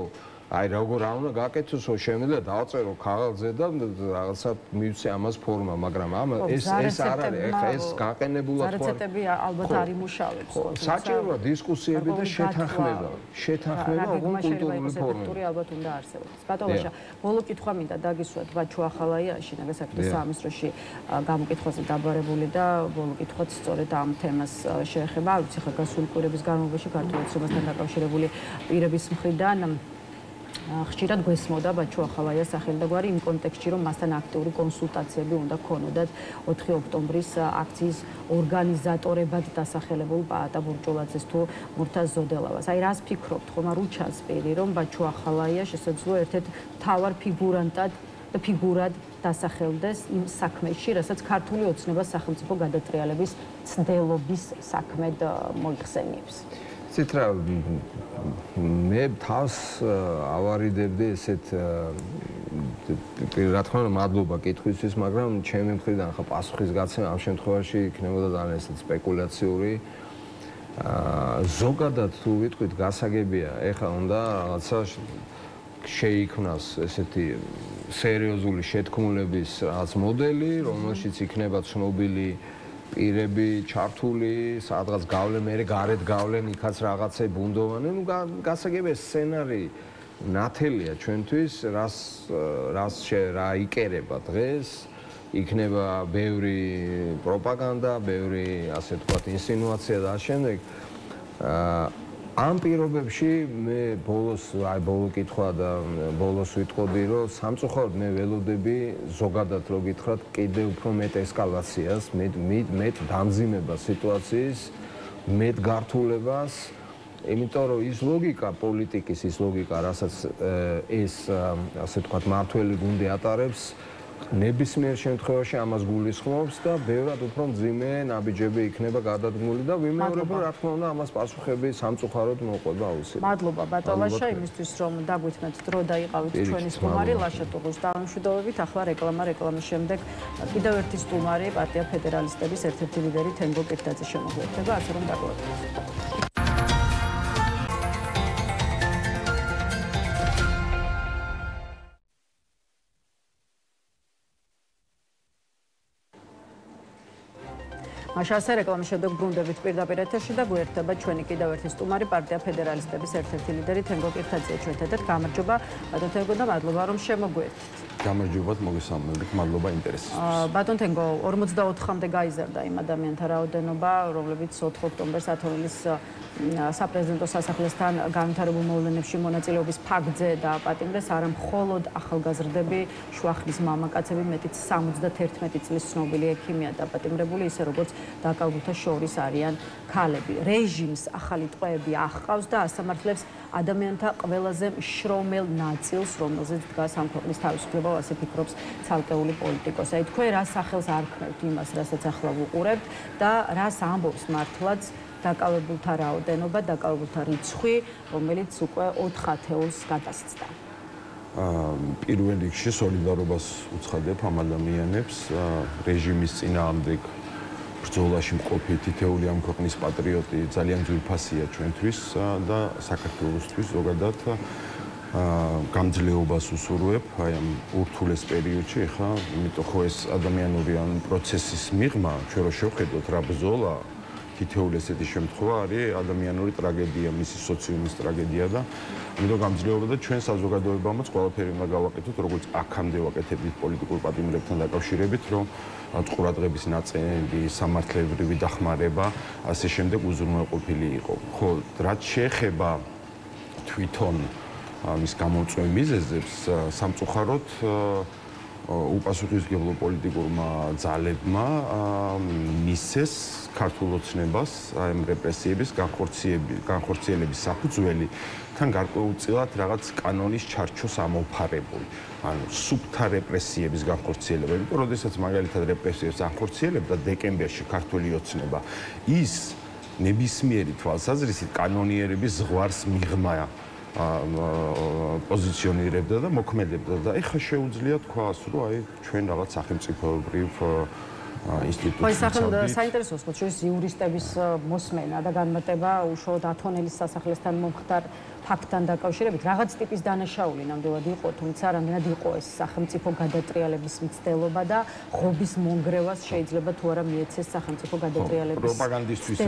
აი როგორ რა უნდა გაკეთოს, შემიძლია დავწერო ქაღალდზე და რაღაცა მივცე ამას ფორმა, მაგრამ ეს არ არის, ეხლა ეს გაყენებულად ხო. რეცეპტები ალბათ არ იმუშავებს. საჭიროა დისკუსიები და შეთანხმება ოღონდ კულტურული ფორმები. ალბათ უნდა არსებობდეს. ბატონო, ბოლო კითხვა მინდა დაგისვათ, ბაჩუ ახალაიაში, ნაგასაკეთე სამინისტროში გამოკითხვაზე დაბარებული და ბოლო კითხვაც სწორედ ამ თემას შეეხება. არ ვიცი ხა გასული კვირების განმავლობაში ქართულ ოცნებასთან დაკავშირებული პირების მხრიდან ხშირად გვესმოდა ბაჩუ ახალაიას სახელდაგვარი იმ კონტექსტში, რომ მასთან აქტიური კონსულტაციები უნდა ქონოდათ 4 ოქტომბრის აქციის ორგანიზატორებად დასახელებულ პაატა ბურჭულაძეს თუ მურთაზ ზოდელავას. აი რას ფიქრობთ, ხომ არ უჩანს პირი, რომ ბაჩუ ახალაია შესაძლოა ერთ-ერთ მთავარ ფიგურანტად და ფიგურად დასახელდეს იმ საქმეში, რასაც ქართული ოცნება სახელმწიფო გადატრიალების ცდელობის საქმედ მოიხსენიებს. ცითრა მე თავს ავარიდებდი ესეთ რა თქმა უნდა მადლობა კითხვისთვის, მაგრამ ჩემი მხრიდან ხა პასუხის გაცემა ამ შემთხვევაში იქნებოდა ძალიან ესეთ სპეკულაციური. ზოგადად თუ ვიტყვით გასაგებია, ეხლა უნდა რაღაცა შეიქმნას ესეთი სერიოზული შეთქმულების რაღაც მოდელი, რომელშიც იქნება ცნობილი პირები ჩართული, სადღაც გავლენ, მე გარეთ გავლენ, იქაც რაღაცე ბუნდოვანი, ну გასაგებია სცენარი ნათელია ჩვენთვის, რა იკერება დღეს, იქნება ბევრი პროპაგანდა, ბევრი ასე ვთქვათ ინსინუაცია და შემდეგ. ამ პირობებში მე ბოლო კითხვა და ბოლოს ვიტყოდი, რომ სამწუხაროდ მე ველოდები ზოგადად რო გითხრათ, კიდევ უფრო მეტ ესკალაციას, მეტ დამძიმებას სიტუაციის, მეტ გართულებას, იმიტომ რომ ის ლოგიკა, პოლიტიკის ის ლოგიკა, რასაც ეს ასე ვთქვათ მართველი გუნდი ატარებს, ნებისმიერ შემთხვევაში ამას გულისხმობს და ბევრად უფრო მძიმე ნაბიჯები იქნება გადადგმული და ვიმეორებოდი რა თქმა უნდა ამას პასუხები სამწუხაროდ მოყვება აუცილებლად. მადლობა ბატონ ლაშა იმისთვის რომ დაგვითმეთ დრო და იყავით ჩვენი სტუმარი ლაშა ტუღუს დამშვიდობებით. ახლა რეკლამის შემდეგ კიდევ ერთი სტუმარი პარტია ფედერალისტების ერთ-ერთი ლიდერი თენგო კირთაძე შემოგვიერთება, ასე რომ დაგვაკვირდეთ. მაშასე რეკლამის შემდეგ ბრუნდებით პირდაპირ ეთერში და გვერდება ჩვენი კიდევ ერთი სტუმარი პარტია ფედერალისტების ერთ-ერთი ლიდერი თენგო კირთაძე ჩვენთან. გამარჯობა ბატონ თენგო და მადლობა რომ შემოგვიერთდით. გამარჯობათ, მოგესალმებით, მადლობა ინტერესისთვის. ბატონ თენგო 44-მდე გაიზარდა იმ ადამიანთა რაოდენობა, რომლებიც 4 ოქტომბერს ათონის საპრეზიდენტო სასახლესთან განვითარებულ მოვლენებში მონაწილეობის ფაქტზე დააპატიმრეს არა მხოლოდ ახალგაზრდები, შუახნის მამაკაცები, მეტიც 71 წლის ცნობილი ექიმია დაპატიმრებული, ისე როგორც დაკავებულთა შორის არიან ქალები. რეჟიმს ახალი ტყვეები აღყავს და ასამართლებს ადამიანთა ყველაზე შრომელ ნაწილს, რომელზეც დგას ამ ქვეყნის თავისუფლება, ასე ფიქრობს ცალკეული პოლიტიკოსი. აი თქვენ რა სახელს არქმევთ იმას, რასაც ახლა ვუყურებთ და რას ამბობს მართლაც დაკავებულთა რაოდენობა, დაკავებულთა რიცხვი, რომელიც უკვე 4 ათეულს გადასცდა. პირველ რიგში სოლიდარობას უცხადებ ამ ადამიანებს, რეჟიმის წინააღმდეგ ბრძოლაში მყოფი თითეული ამ ქვეყნის პატრიოტი ძალიან ძვირფასია ჩვენთვის და საქართველოსთვის ზოგადად გამძლეობას უსურვებ აი ამ ურთულეს პერიოდში, ხა, იმიტომ ხო ეს ადამიანური ან პროცესის მიღმა, ჩვენ რო შევხედოთ რა ბრძოლა თითეული ესეთი შემთხვევა არის ადამიანური ტრაგედია, მისი სოციუმის ტრაგედია და ამიტომ გამძლეობა და ჩვენ საზოგადოებამაც ყველაფერი უნდა გავაკეთოთ, როგორც აქამდე ვაკეთებდით პოლიტიკურ პატიმრებთან დაკავშირებით, რომ ყურადღების ნაწილი, სამართლებრივი დახმარება, ასე შემდეგ უზრუნველყოფილი იყო. ხო, რაც შეეხება თვითონ მის გამოწვევ მიზეზებს, სამწუხაროდ უპასუხისმგებლო პოლიტიკურმა ძალებმა მისცეს ქართულ ოცნებას აი ამ რეპრესიების განხორციელების საფუძველი თან გარკვეულწილად რაღაც კანონის ჩარჩოს ამოფარებული. ანუ სუფთა რეპრესიების განხორციელება. იმიტომ რომ შესაძ მაგალითად რეპრესიებს ახორციელებდა დეკემბერში ქართული ოცნება, ის ნებისმიერი თვალსაზრისით კანონიერების ზღვარს მიღმა პოზიციონირებდა და მოქმედებდა და ეხლა შეუძლია თქვას, რომ აი ჩვენ რაღაც სახელმწიფოებრივ ინსტიტუციებთან საინტერესოა ხო ჩვენს იურისტების მოსმენა და განმარტება უშუალოდ ათონელის სასახლესთან მომხდარ ფაქტთან დაკავშირებით რაღაც ტიპის დანაშაული ნამდვილად იყო, თუმცა რამდენად იყო ეს სახელმწიფო გადატრიალების მცდელობა და ღობის მონგრევას შეიძლება თუ არა მიეცეს სახელმწიფო გადატრიალების პროპაგანდისტვის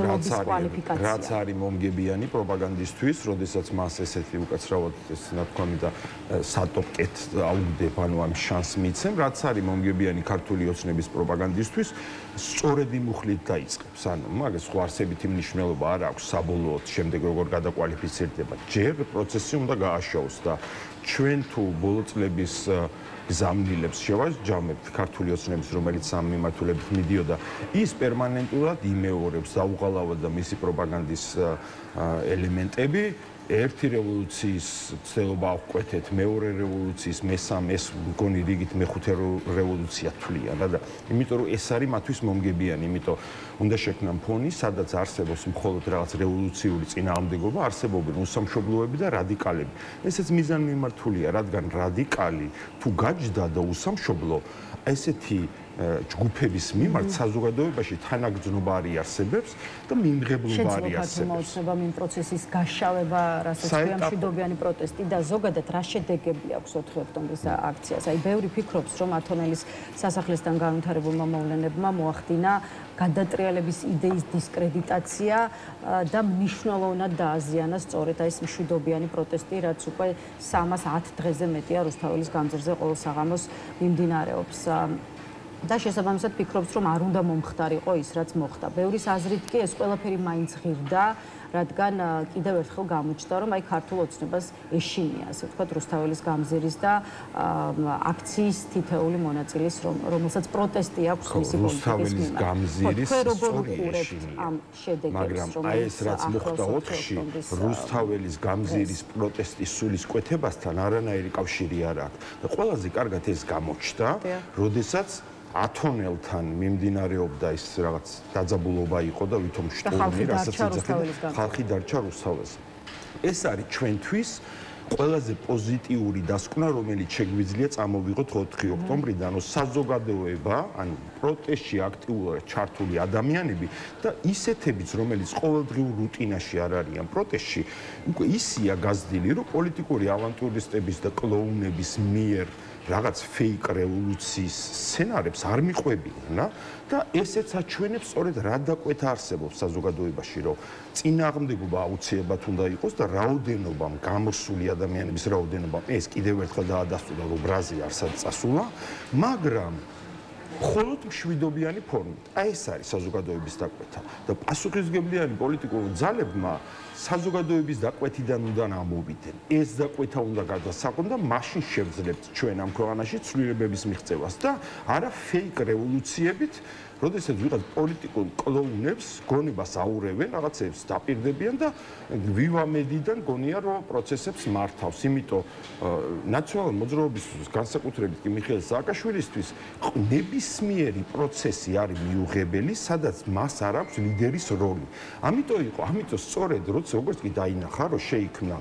რაც არის მომგებიანი პროპაგანდისტვის, როდესაც მას ესეთი უკაცრავად ეს ნათქვამი და სატოპკეთ აუგდებ, ანუ ამ შანსს მიცემ, რაც არის მომგებიანი ქართული ოცნების პროპაგანდისტვის, სწორედ იმ მუხლით დაიწყებს. ანუ მაგას სხვა არსებითი მნიშვნელობა არ აქვს საბოლოოდ შემდეგ როგორ გადაკვალიფიცირდება. ჯერ პროცესი უნდა გააშოვოს და ჩვენ თუ ბოლო წლების გზავნილებს შევაჯამებთ ქართული ოცნების, რომელიც ამ მიმართულებით მიდიოდა, ის პერმანენტულად იმეორებს დაუღალავად და მისი პროპაგანდის ელემენტები ერთი რევოლუციის ცდელობა აღკვეთეთ, მეორე რევოლუციის, მესამე, ეს მგონი რიგით მეხუთე რევოლუცია თვლიან და იმიტომ რომ ეს არის მათთვის მომგებიანი, იმიტომ უნდა შექმნან ფონი, სადაც არსებობს მხოლოდ რაღაც რევოლუციური წინააღმდეგობა, არსებობენ უსამშობლოები და რადიკალები. ესეც მიზანმიმართულია, რადგან რადიკალი თუ გაჯდა და უსამშობლო, ესეთი ჯგუფების მიმართ საზოგადოებაში თანაგრძნობა არიარსებებს და მიმღებლობა არიარსებებს. მოუწება იმ პროცესის გაშავება, რასაც ქვია მშვიდობიანი პროტესტი და ზოგადად რა შედეგები აქვს 4 ოქტომბრის აქციას. აი ბევრი ფიქრობს, რომ ათონელის სასახლესთან განვითარებულმა მოვლენებმა მოახდინა გადატრიალების იდეის დისკრედიტაცია და მნიშვნელოვნად დააზიანა სწორედ ეს მშვიდობიანი პროტესტი, რაც უკვე 310 დღეზე მეტია რუსთაველის გამზირზე ყოველ საღამოს მიმდინარეობს. და შესაბამისად ფიქრობს, რომ არ უნდა მომხდარიყო ის, რაც მოხდა. ბევრის აზრით კი ეს ყველაფერი მაინც ღირდა, რადგან კიდევ ერთხელ გამოჩნდა, რომ აი ქართულ ოცნებას ეშინია, ასე ვთქვათ, რუსთაველის გამზირის და აქციის თითეული მონაწილის, რომელსაც პროტესტი აქვს მისი პოლიტიკის მიმართ. გამზირის სწორი ამ შედეგებს, მაგრამ აი ეს რაც მოხდა 4-ში, რუსთაველის გამზირის პროტესტის სულის კვეთებასთან არანაირი კავშირი არ აქვს. და ყველაზე კარგად ეს გამოჩნდა, როდესაც ათონელთან მიმდინარეობდა ის რაღაც დაძაბულობა იყო და ვითომ შტურმი, რასაც ხალხი დარჩა რუსთაველს. ეს არის ჩვენთვის ყველაზე პოზიტიური დასკვნა, რომელიც შეგვიძლია წამოვიღოთ 4 ოქტომბრიდან, საზოგადოება, ანუ პროტესტში აქტიურად ჩართული ადამიანები და ისეთებიც, რომელიც ყოველდღიურ რუტინაში არ არიან პროტესტში, უკვე ისია გაზრდილი, რომ პოლიტიკური ავანტურისტების და კლოუნების მიერ რაღაც ფეიქ რევოლუციის სცენარებს არ მიყვებიან და ესეც აჩვენებს სწორედ რა დაკვეთა არსებობს საზოგადოებაში, რომ წინააღმდეგობა აუცილებლად უნდა იყოს და რაოდენობამ, გამოსული ადამიანების რაოდენობამ ეს კიდევ ერთხელ დაადასტურა, რომ ბრაზილია არსად წასულა, მაგრამ მხოლოდ მშვიდობიანი ფორმით. აი ეს არის საზოგადოების დაკვეთა და პასუხისმგებლიანი პოლიტიკური ძალებმა საზოგადოების დაკვეთიდან უნდა ამოვიდნენ. ეს დაკვეთა უნდა გადასაყონ და მაშინ შევძლებთ ჩვენ ამ ქვეყანაში ცვლილებების მიღწევას და არა ფეიქ რევოლუციებით, როდესაც ვიღაც პოლიტიკურ კლოუნებს გონებას აურევენ, რაღაცებს დაპირდებიან და ვივამედიდან გონია რომ პროცესებს მართავს. იმიტომ ნაციონალური მოძრაობის განსაკუთრებით კი მიხეილ სააკაშვილისთვის ნებისმიერი პროცესი არის მიუღებელი, სადაც მას არ აქვს ლიდერის როლი. ამიტომ სწორედ როგორც კი დაინახა, რომ შეიქმნა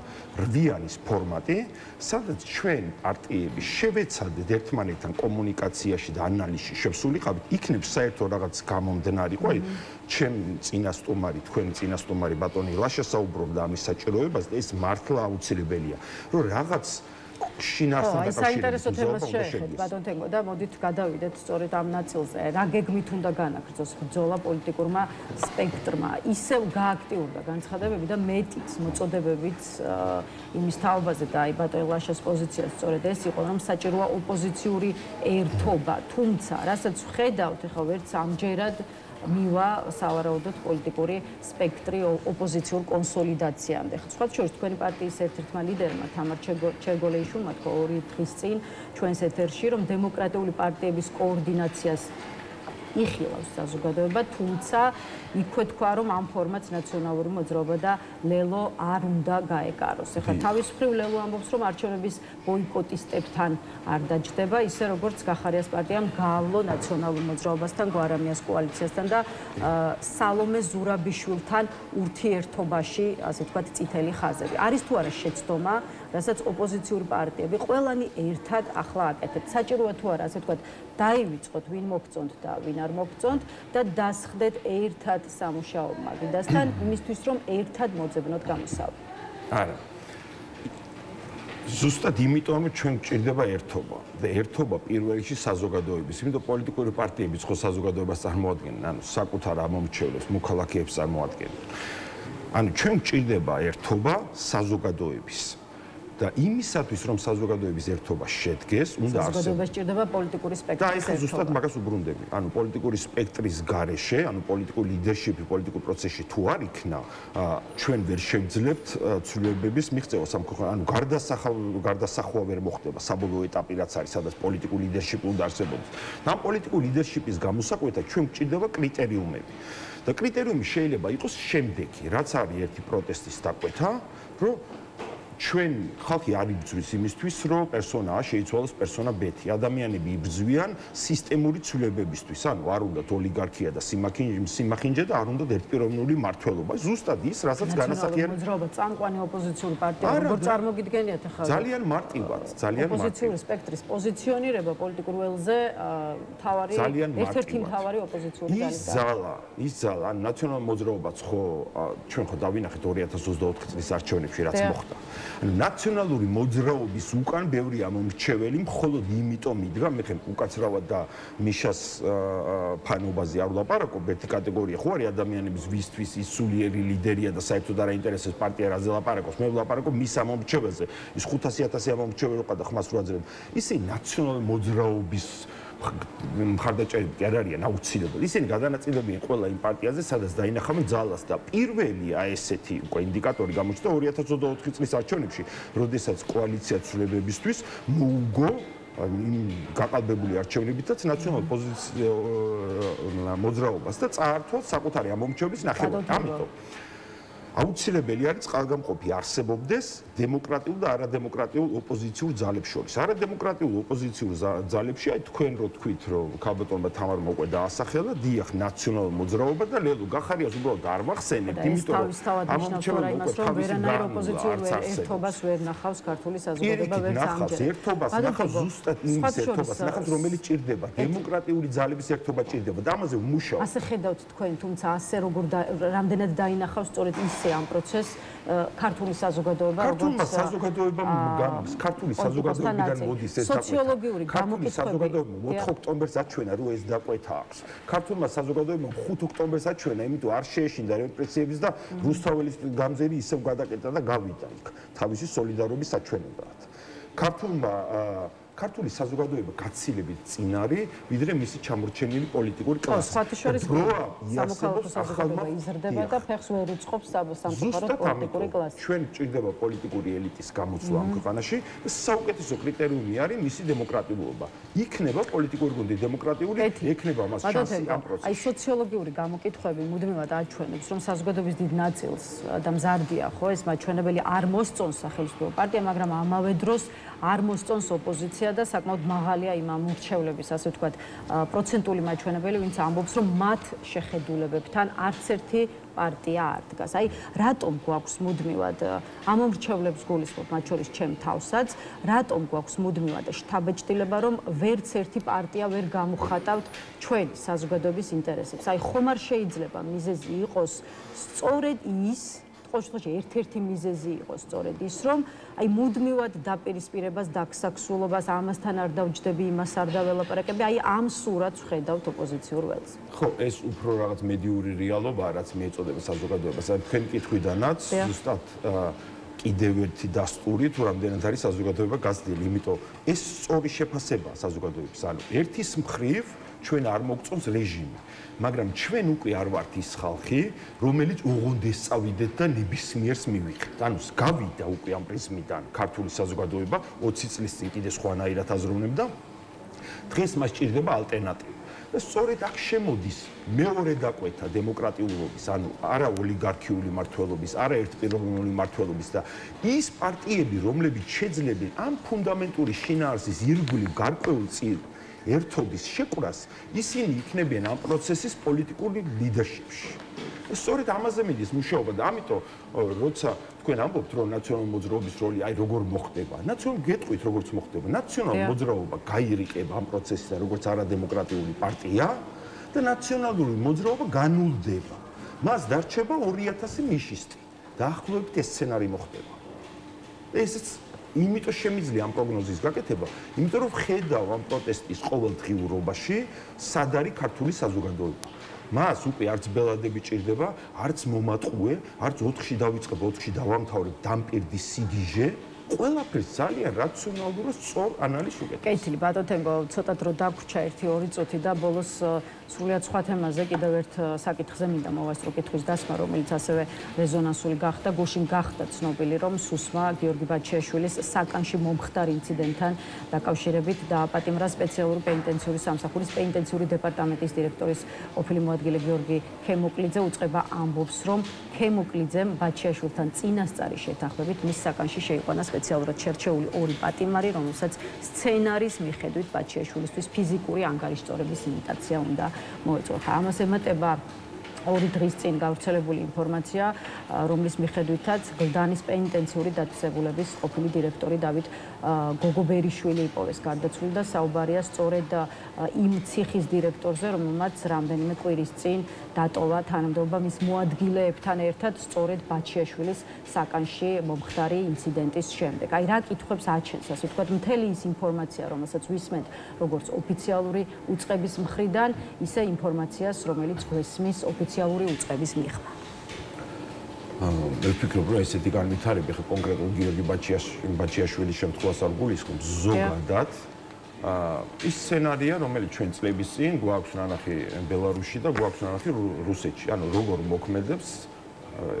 რვიანის ფორმატი, სადაც ჩვენ პარტიები შევეცადეთ ერთმანეთთან კომუნიკაციაში და ანალიზში შევსულიყავით, იქნებ საერთო რაღაც გამომდნარიყო, აი ჩემ წინასწომარი, თქვენი წინასწომარი ბატონი ლაშა საუბრობდა ამის საჭიროებას და ეს მართლა აუცილებელია, რომ რაღაც შინაარსთან დაკავშირებით საინტერესო თემას შეეხეთ ბატონ თენგო და მოდით გადავიდეთ სწორედ ამ ნაწილზე. რა გეგმით უნდა განაგრძოს ბრძოლა პოლიტიკურმა სპექტრმა? ისევ გააქტიურდა განცხადებები და მეტიც მოწოდებებით იმის თაობაზე და აი ბატონ ლაშას პოზიცია სწორედ ეს იყო, რომ საჭიროა ოპოზიციური ერთობა. თუმცა, რასაც ვხედავთ, ახლა ვერც ამჯერად მივა სავარაუდოდ პოლიტიკური სპექტრი ოპოზიციურ კონსოლიდაციამდე. სხვა შორის თქვენი პარტიის ერთ-ერთმა ლიდერმა თამარ ჩერგოლეიშვილმა თქვა 2 დღის წინ ჩვენს ეთერში, რომ დემოკრატიული პარტიების კოორდინაციას იხილავს საზოგადოება, თუმცა იქვე თქვა, რომ ამ ფორმატს ნაციონალური მოძრაობა და ლელო არ უნდა გაეკაროს. ეხლა თავისუფლ ლელო ამბობს, რომ არჩევნების ბოიკოტისტებთან არ დაჯდება, ისე როგორც გახარიას პარტიამ გაავლო ნაციონალურ მოძრაობასთან, გვარამიას კოალიციასთან და სალომე ზურაბიშვილთან ურთიერთობაში, ასე ვთქვათ, წითელი ხაზები. არის თუ არა შეცდომა, რასაც ოპოზიციური პარტიები ყველანი ერთად ახლა აკეთებთ. საჭიროა თუ არა, ასე ვთქვათ, დაივიწყოთ ვინ მოგწონთ და ვინ არ მოგწონთ და დასხდეთ ერთად სამუშაო მაგიდასთან იმისთვის, რომ ერთად მოძებნოთ გამოსავალი. არა. ზუსტად იმიტომ, რომ ჩვენ გვჭირდება ერთობა და ერთობა პირველ რიგში საზოგადოების, იმიტომ პოლიტიკური პარტიებიც ხო საზოგადოებას წარმოადგენენ, ანუ საკუთარ ამომრჩევლებს, მოქალაქეებს წარმოადგენენ. ანუ ჩვენ გვჭირდება ერთობა საზოგადოების. და იმისათვის, რომ საზოგადოების ერთობა შედგეს, უნდა არსებობს. საზოგადოებას ჭირდება პოლიტიკური სპექტრის ერთობა. და ეხლა ზუსტად მაგას უბრუნდები. ანუ პოლიტიკური სპექტრის გარეშე, ანუ პოლიტიკური ლიდერშიპი პოლიტიკურ პროცესში თუ არ იქნა, ჩვენ ვერ შევძლებთ ცვლილებების მიღწევას ამ ქვეყანაში. ანუ გარდასახვა ვერ მოხდება საბოლოო ეტაპი, რაც არის, სადაც პოლიტიკური ლიდერშიპი უნდა არსებობდეს. და ამ პოლიტიკური ლიდერშიპის გამოსაკვეთად ჩვენ გვჭირდება კრიტერიუმები. და კრიტერიუმი შეიძლება იყოს შემდეგი, რაც არის ერთი პროტესტის დაკვეთა, რომ ჩვენ ხალხი არ იბრძვის იმისთვის, რომ პერსონა A შეიცვალოს პერსონა B-ი. ადამიანები იბრძვიან სისტემური ცვლილებებისთვის, ანუ არ უნდათ ოლიგარქია და სიმახინჯე და არ უნდათ ერთპიროვნული მმართველობა. ზუსტად ის, რასაც განასახიერებს მოძრაობა, წამყვანი ოპოზიციური პარტია, როგორ წარმოგიდგენიათ ახლა? ძალიან მარტივად, ძალიან მარტივად. ოპოზიციური სპექტრის პოზიციონირება პოლიტიკურ ველზე თავარი ერთ-ერთი მთავარი ოპოზიციური ძალა. ის ძალა, ანუ ნაციონალური მოძრაობაც ხო ჩვენ ხო დავინახეთ 2024 წლის არჩევნებში რაც მოხდა. ნაციონალური მოძრაობის უკან ბევრი ამომრჩეველი მხოლოდ იმიტომ იდგა, მე ხომ უკაცრავად და მიშას ფანობაზე არ ვლაპარაკობ, ერთი კატეგორია ხო არის ადამიანების ვისთვის ის სულიერი ლიდერია და საერთოდ არ აინტერესებს პარტია რაზე ლაპარაკობს, მე ვლაპარაკობ მის ამომრჩეველზე. ის 500,000 ამომრჩეველი ყავდა ხმას რო აძლევდა. ისე ნაციონალური მოძრაობის მხარდაჭერები კი არ არიან აუცილებელი. ისინი გადანაწილებიან ყველა იმ პარტიაზე, სადაც დაინახავენ ძალას და პირველი ესეთი უკვე ინდიკატორი გამოჩნდა 2024 წლის არჩევნებში, როდესაც კოალიცია ცვლილებებისთვის მოუგო გაყალბებული არჩევნებითაც ნაციონალურ მოძრაობას და წაართვა საკუთარი ამომრჩევების ნახევარი. ამიტომ აუცილებელი არის წყალგამყოფი არსებობდეს დემოკრატიულ და არადემოკრატიულ ოპოზიციურ ძალებს შორის. არადემოკრატიულ ოპოზიციურ ძალებში, აი თქვენ რო თქვით, რომ ქალბატონმა თამარმა უკვე დაასახელა, დიახ, ნაციონალურ მოძრაობა და ლელო გახარიას უბრალოდ არ მახსენებთ, იმიტომ რომ ამომრჩეველი უკვე ვერანაირ ოპოზიციურ ერთობას ვერ ნახავს ქართული საზოგადოება ვერც ამჯერად. ერთობას ნახავს ზუსტად იმის ერთობას ნახავს, რომელიც ჭირდება, დემოკრატიული ძალების ერთობა ჭირდება და ამაზე ვმუშაობ. ასე ხედავთ თქვენ, თუმცა ასე როგორ რამდენად დაინახავს სწორედ ის ამ პროცესს ქართული საზოგადოება ქართული საზოგადოება გამის ქართული საზოგადოებიდან მოდის ეს სოციოლოგიური გამოკითხვები 4 ოქტომბერს აჩვენა რომ ეს დაკვეთა აქვს ქართულმა საზოგადოებამ 5 ოქტომბერს აჩვენა იმიტომ არ შეეშინდა რეპრესიების და რუსთაველის გამზერი ისევ გადაკეტა და გავიდა იქ თავისი სოლიდარობის საჩვენებლად ქართული საზოგადოება გაცილებით წინ არის, ვიდრე მისი ჩამორჩენილი პოლიტიკური კლასი. სხვათა შორის სამოქალაქო საზოგადოება იზრდება და ფეხს ვერ უწყობს სამწუხაროდ პოლიტიკური კლასი. ჩვენ ჭირდება პოლიტიკური ელიტის გამოცვლა ამ ქვეყანაში და საუკეთესო კრიტერიუმი არის მისი დემოკრატიულობა. იქნება პოლიტიკური გუნდი დემოკრატიული, ექნება მას შანსი ამ პროცესში. აი სოციოლოგიური გამოკითხვები მუდმივად აჩვენებს, რომ საზოგადოების დიდ ნაწილს და მზარდია ხო ეს მაჩვენებელი არ მოსწონს სახელმწიფო პარტია, მაგრამ ამავე დროს არ მოსწონს ოპოზიცია და საკმაოდ მაღალია იმ ამორჩევლების, ასე ვთქვათ, პროცენტული მაჩვენებელი, ვინც ამბობს, რომ მათ შეხედულებებთან არც ერთი პარტია არ დგას. აი, რატომ გვაქვს მუდმივად ამორჩევლებს გულისხმობ, მათ შორის ჩემ თავსაც, რატომ გვაქვს მუდმივად შთაბეჭდილება, რომ ვერც ერთი პარტია ვერ გამოხატავთ ჩვენი საზოგადოების ინტერესებს. აი, ხომ არ შეიძლება მიზეზი იყოს სწორედ ის ერთ-ერთი მიზეზი იყო სწორედ ის, რომ აი მუდმივად დაპირისპირებას, დაგსაქსულობას, ამასთან არ დავჯდები, იმას არ დაველაპარაკები, აი ამ სურათს ვხედავთ ოპოზიციურ ველზე. ხო, ეს უფრო რაღაც მედიური რეალობაა, რაც მიეწოდება საზოგადოებას. აი თქვენ კითხვიდანაც ზუსტად კიდევ ერთი დასტური თუ რამდენად არის საზოგადოება გაზრდილი, იმიტომ ეს სწორი შეფასებაა საზოგადოების. ანუ ერთის მხრივ ჩვენ არ მოგწონს რეჟიმი, მაგრამ ჩვენ უკვე არ ვართ ის ხალხი, რომელიც ოღონდ ესწავიდეთ და ნებისმიერს მივიღეთ. ანუ გავიდა უკვე ამ პრიზმიდან ქართული საზოგადოება 20 წლის წინ კიდე სხვანაირად აზროვნებდა. დღეს მას ჭირდება ალტერნატივა. და სწორედ აქ შემოდის მეორე დაკვეთა დემოკრატიულობის, ანუ არა ოლიგარქიული მმართველობის, არა ერთპიროვნული მმართველობის და ის პარტიები, რომლებიც შეძლებენ ამ ფუნდამენტური შინაარსის ირგვლივ გარკვეულ ერთობის შეკვრას, ისინი იქნებიან ამ პროცესის პოლიტიკური ლიდერშიპში. სწორედ ამაზე მიდის მუშაობა და ამიტომ როცა თქვენ ამბობთ, რომ ნაციონალური მოძრაობის როლი აი როგორ მოხდება, ნაციონალურ გეტყვით როგორც მოხდება, ნაციონალური მოძრაობა გაირიყება ამ პროცესიდან როგორც არადემოკრატიული პარტია და ნაციონალური მოძრაობა განულდება. მას დარჩება 2000 ნიშისტი. დაახლოებით ეს სცენარი მოხდება. ესეც იმიტომ შემიძლია ამ პროგნოზის გაკეთება, იმიტომ რომ ხედავ ამ პროტესტის ყოველდღიურობაში სად არის ქართული საზოგადოება. მას უკვე არც ბელადები ჭირდება, არც მომატყუე, არც 4-ში დავიწყებ, 4-ში დავამთავრებ დამპირდი სიგიჟე. ყველაფერს ძალიან რაციონალურად სწორ ანალიზს უკეთებს. კეთილი, ბატონ თემბო, ცოტა დრო დაგვრჩა 1-2 წუთი და ბოლოს სრულიად სხვა თემაზე კიდევ ერთ საკითხზე მინდა მოვასწრო კითხვის დასმა, რომელიც ასევე რეზონანსული გახდა. გუშინ გახდა ცნობილი, რომ სუსმა გიორგი ბაჩიაშვილის საკანში მომხდარ ინციდენტთან დაკავშირებით დააპატიმრა სპეციალური პენიტენციური სამსახურის პენიტენციური დეპარტამენტის დირექტორის ყოფილი მოადგილე გიორგი ქემოკლიძე უწყება ამბობს, რომ ქემოკლიძემ ბაჩიაშვილთან წინასწარი შეთანხმებით მის საკანში შეიყვანა სპეციალურად შერჩეული 2 პატიმარი, რომელსაც სცენარის მიხედვით ბაჩიაშვილისთვის ფიზიკური ანგარიშწორების იმიტაცია უნდა მოეწყო. ამას ემატება 2 დღის წინ გავრცელებული ინფორმაცია, რომლის მიხედვითაც გლდანის პენიტენციური დაწესებულების ყოფილი დირექტორი დავით გოგობერიშვილი იპოვეს გარდაცვლილი და საუბარია სწორედ იმ ციხის დირექტორზე, რომელმაც რამდენიმე კვირის წინ დატოვა თანამდებობა მის მოადგილეებთან ერთად სწორედ ბაჩიაშვილის საკანში მომხდარი ინციდენტის შემდეგ. აი რა კითხვებს აჩენს, ასე ვთქვათ, მთელი ის ინფორმაცია, რომელსაც ვისმენთ როგორც ოფიციალური უწყების მხრიდან, ისე ინფორმაციას, რომელიც გვესმის ოფიციალური უწყების მიღება. მე ვფიქრობ, რომ ესეთი განვითარება ხა კონკრეტულ გიორგი ბაჩიაშვილის შემთხვევას არ გულისხმობს ზოგადად ის სცენარია, რომელიც ჩვენ წლების წინ გვაქვს ნანახი ბელარუსში და გვაქვს ნანახი რუსეთში. ანუ როგორ მოქმედებს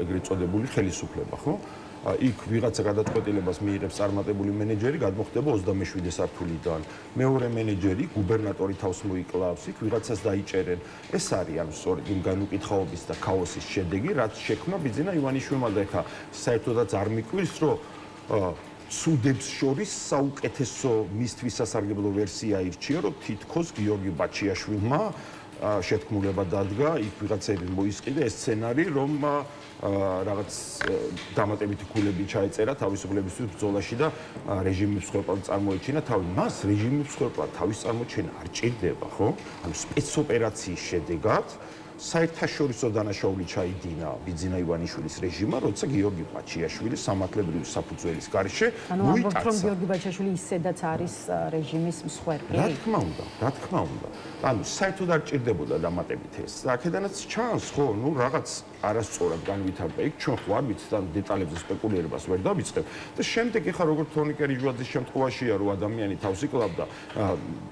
ეგრეთ წოდებული ხელისუფლება, ხო? იქ ვიღაცა გადაწყვეტილებას მიიღებს წარმატებული მენეჯერი, გადმოხდება 27 სართულიდან. მეორე მენეჯერი, გუბერნატორი თავს მოიკლავს, იქ ვიღაცას დაიჭერენ. ეს არის ანუ სწორედ იმ განუკითხაობის და ქაოსის შედეგი, რაც შექმნა ბიძინა ივანიშვილმა და ეხა საერთოდაც არ მიკვირს, რომ სუდებს შორის საუკეთესო მისთვის სასარგებლო ვერსია ირჩია, რომ თითქოს გიორგი ბაჩიაშვილმა შეთქმულება დადგა, იქ ვიღაცები მოისყიდა ეს სცენარი, რომ რაღაც დამატებითი ქულები ჩაეწერა თავისუფლებისთვის ბრძოლაში და რეჟიმის მსხვერპლად წარმოეჩინა თავი. მას რეჟიმის მსხვერპლად თავის წარმოჩენა არ ჭირდება, ხო? ანუ სპეცოპერაციის შედეგად საერთაშორისო დანაშაული ჩაიდინა ბიძინა ივანიშვილის რეჟიმმა, როცა გიორგი ბაჩიაშვილი სამართლებრივი საფუძველის გარშე მოიტაცა. ანუ გიორგი ბაჩიაშვილი ისედაც არის რეჟიმის მსხვერპლი. რა თქმა უნდა. ანუ საერთოდ არ ჭირდებოდა დამატებით ეს. აქედანაც ჩანს, ხო, ნუ რაღაც არასწორად განვითარდა იქ, ჩვენ ხო არ ვიცით, ან დეტალებზე სპეკულირებას ვერ დავიწყებ. და შემდეგ ეხა როგორც თორნიკე რიჟვაძის შემთხვევაშია, რომ ადამიანი თავს იკლავდა,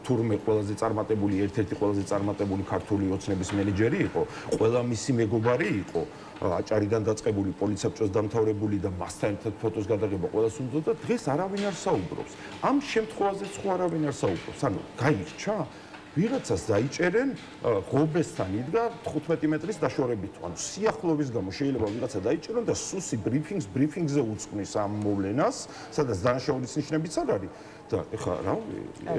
თურმე ყველაზე წარმატებული, ერთ-ერთი ყველაზე წარმატებული ქართული ოცნების მენეჯერი იყო, ყველა მისი მეგობარი იყო, აჭარიდან დაწყებული პოლიცაბჭოს დამთავრებული და მასთან ერთად ფოტოს გადაღება ყველას უნდოდა, დღეს არავინ არ საუბრობს. ამ შემთხვევაზეც ხო არავინ არ საუბრობს. ანუ გაირჩა ვიღაცას დაიჭერენ, ღობესთან იდგა 15 მეტრის დაშორებით. ანუ სიახლოვის გამო შეიძლება ვიღაცა დაიჭერონ და სუსი ბრიფინგზე უწყნის ამ მოვლენას, სადაც დანაშაულის ნიშნებიც არ არის. და ეხლა რა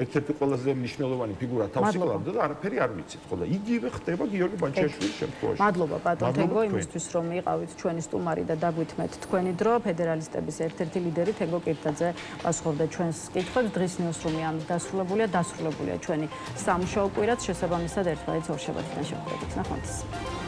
ერთ-ერთი ყველაზე მნიშვნელოვანი ფიგურა თავს იკლავდა და არაფერი არ ვიცით, ხო და იგივე ხდება გიორგი ბაჩიაშვილის შემთხვევაში. მადლობა ბატონ თენგო იმისთვის რომ იყავით ჩვენი სტუმარი და დაგვითმეთ თქვენი დრო. ფედერალისტების ერთ-ერთი ლიდერი თენგო კირთაძე პასუხობდა ჩვენს კითხვებს. დღის ნიუსრუმი ამით დასრულებულია ჩვენი სამუშაო კვირაც შესაბამისად ერთმანეთს ორ შაბათიდან შევხვდებით. ნახვამდის.